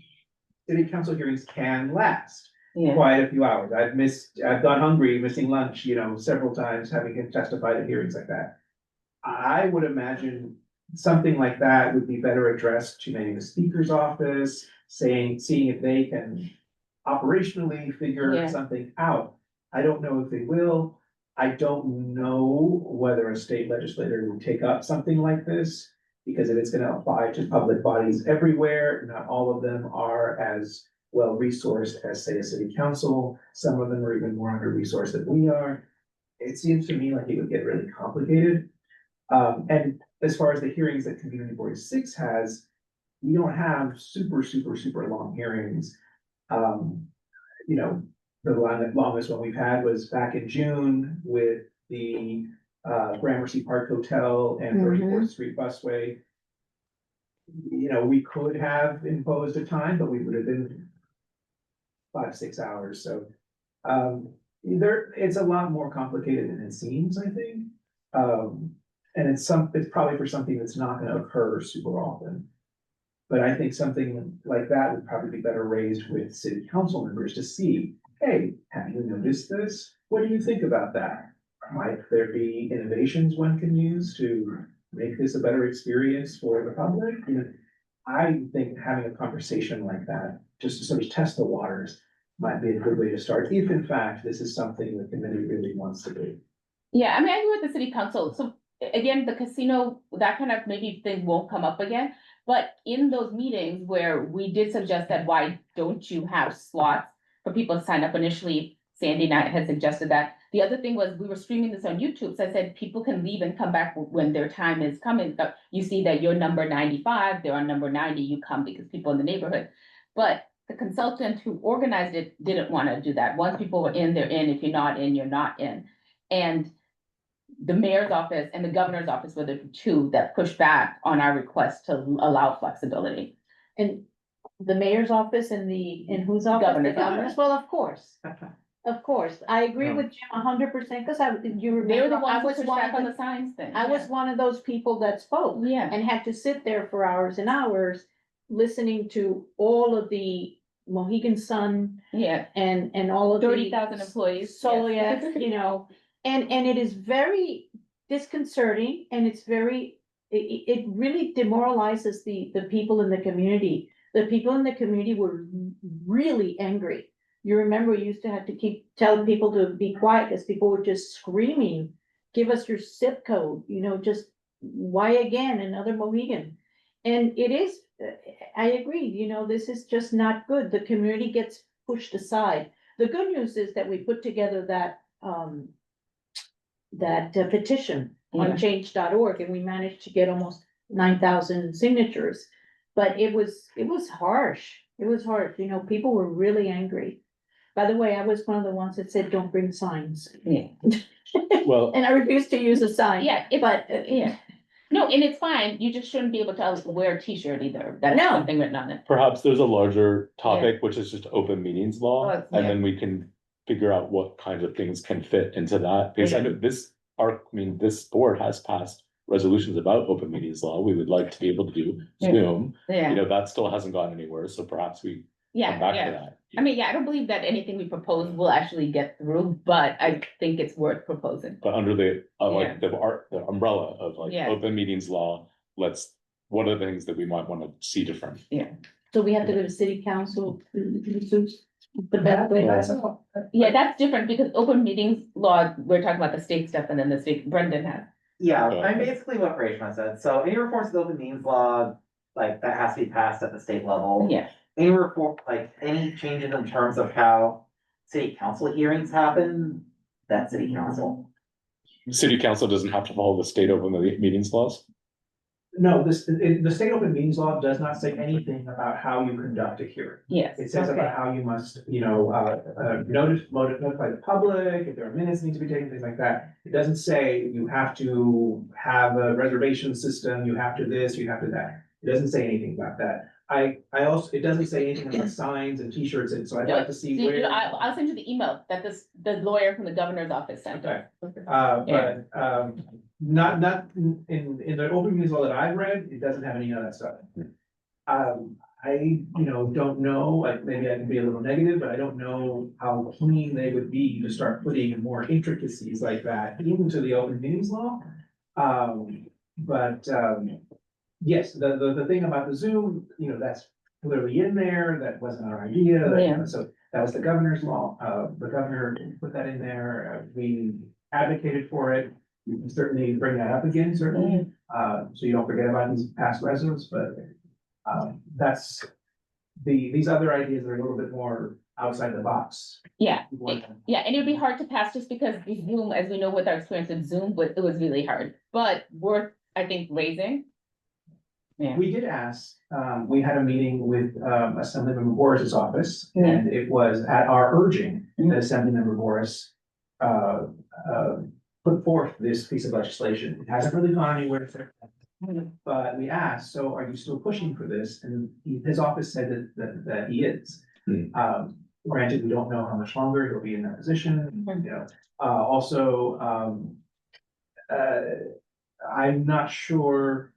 City council hearings can last yeah, quite a few hours. I've gone hungry, missing lunch, several times, having testified at hearings like that. I would imagine something like that would be better addressed to maybe the speaker's office, seeing if they can operationally figure Yeah. something out. I don't know if they will. I don't know whether a state legislator would take up something like this. Because if it's gonna apply to public bodies everywhere, not all of them are as well resourced as, say, a city council. Some of them are even more under resourced than we are. It seems to me like it would get really complicated. And as far as the hearings that Community Board 6 has, we don't have super long hearings. The longest one we've had was back in June with the Gramercy Park Hotel and 34th Street Busway. We could have imposed a time, but we would have been 5-6 hours, so. It's a lot more complicated than it seems, I think. And it's probably for something that's not gonna occur super often. But I think something like that would probably be better raised with city council members to see, hey, have you noticed this? What do you think about that? Might there be innovations one can use to make this a better experience for the public? I think having a conversation like that, just to sort of test the waters, might be a good way to start, if in fact this is something the committee really wants to do. yeah, I mean, I agree with the city council, so again, the casino, that kind of maybe thing won't come up again. But in those meetings where we did suggest that, why don't you have slots for people to sign up initially? Sandy and I had suggested that. The other thing was, we were streaming this on YouTube, so I said, people can leave and come back when their time is coming. But you see that you're number 95, they're on number 90, you come because people in the neighborhood. But the consultant who organized it didn't want to do that. Once people were in, they're in. If you're not in, you're not in. And the mayor's office and the governor's office were the two that pushed back on our request to allow flexibility. and the mayor's office and in whose office? The Governor's governor's, office. well, of course. Of course, I agree Yeah. with Jim 100%, because you They were the remember, I ones who was pushed one back of on the the, signs thing. I was one of those people that spoke. Yeah, And had to sit there for hours and hours, listening to all of the Mohegan Sun yeah, and all of the. 30,000 employees. So, yes. yeah, and it is very disconcerting, and it's very it really demoralizes the people in the community. The people in the community were really angry. You remember, we used to have to keep telling people to be quiet, because people were just screaming, give us your zip code, just why again, another Mohegan? And it is, I agree, this is just not good. The community gets pushed aside. The good news is that we put together that petition on Yeah. change.org, and we managed to get almost 9,000 signatures. But it was harsh. It was harsh, people were really angry. By the way, I was one of the ones that said, don't bring signs. Yeah. Well, And I refused to use a sign. Yeah, But, yeah. No, and it's fine, you just shouldn't be able to wear a t-shirt either, that has No. something written on it. perhaps there's a larger topic, which is just open meetings law, Well, and yeah. then we can figure out what kinds of things can fit into that. Because I know this board has passed resolutions about open meetings law. We would like to be able to do Yeah. Zoom. Yeah, That still hasn't gone anywhere, so perhaps we come yeah, back to yeah. that. I mean, yeah, I don't believe that anything we propose will actually get through, but I think it's worth proposing. But under the, Yeah. the umbrella of like Yeah. open meetings law, what are the things that we might wanna see different? so we have to go to city council. The best way. Yeah, that's different because open meetings law, we're talking about the state stuff and then the state, Brendan has. Yeah, Oh, I'm okay. basically what Rachel said, so any reforms to the open meetings law, like, that has to be passed at the state level. Yeah, Any reform, like, any changes in terms of how city council hearings happen, that's city council. City council doesn't have to follow the state open meetings laws? No, the state open meetings law does not say anything about how you conduct a hearing. yes. It says Okay. about how you must, notify the public, if there are minutes need to be taken, things like that. It doesn't say you have to have a reservation system, you have to this, you have to that. It doesn't say anything about that. I also, it doesn't say anything about signs and t-shirts, and so I'd like to see So, where. I'll send you the email that the lawyer from the governor's office sent. Okay. Yeah. But, not in the open meetings law that I've read, it doesn't have any of that stuff. I, don't know, like, maybe I can be a little negative, but I don't know how keen they would be to start putting more intricacies like that into the open meetings law. Yes, the thing about the Zoom, that's clearly in there, that wasn't our idea, Yeah. so that was the governor's law, the governor put that in there, we advocated for it. You can certainly bring that up again, certainly, so you don't forget about these past residents, but, that's these other ideas are a little bit more outside the box. Yeah, yeah, and it would be hard to pass just because the Zoom, as we know with our experience with Zoom, but it was really hard, but worth, I think, raising. Yeah, We did ask, we had a meeting with, Assemblymember Boris's office, Yeah. and it was at our urging Mhm. that Assemblymember Boris, put forth this piece of legislation. It hasn't really gone anywhere. Mhm. But we asked, so are you still pushing for this? And his office said that he is. Granted, we don't know how much longer he'll be in that position, also, I'm not sure.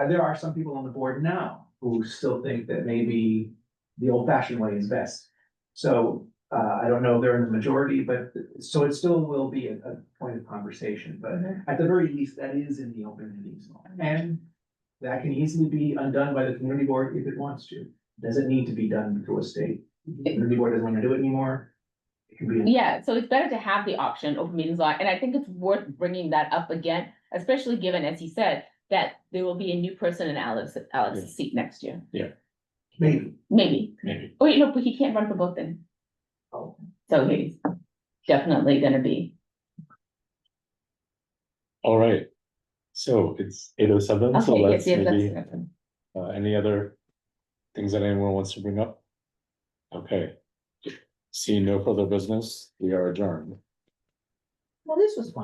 There are some people on the board now who still think that maybe the old fashioned way is best. So, I don't know, if they're in the majority, but, so it still will be a point of conversation, but at the very least, that is in the open meetings law. And that can easily be undone by the community board if it wants to. Doesn't need to be done through a state. The community board doesn't want to do it anymore. It can be. yeah, so it's better to have the option, open meetings law, and I think it's worth bringing that up again, especially given, as he said, that there will be a new person in Alex's seat next year. Maybe. Maybe. Oh, but he can't run for both then. Oh. So he's definitely gonna be. All right, so it's 8:07, so Okay, let's yes, yeah, maybe, that's. any other things that anyone wants to bring up? Okay, seeing no further business, we are adjourned. Well, this was fun.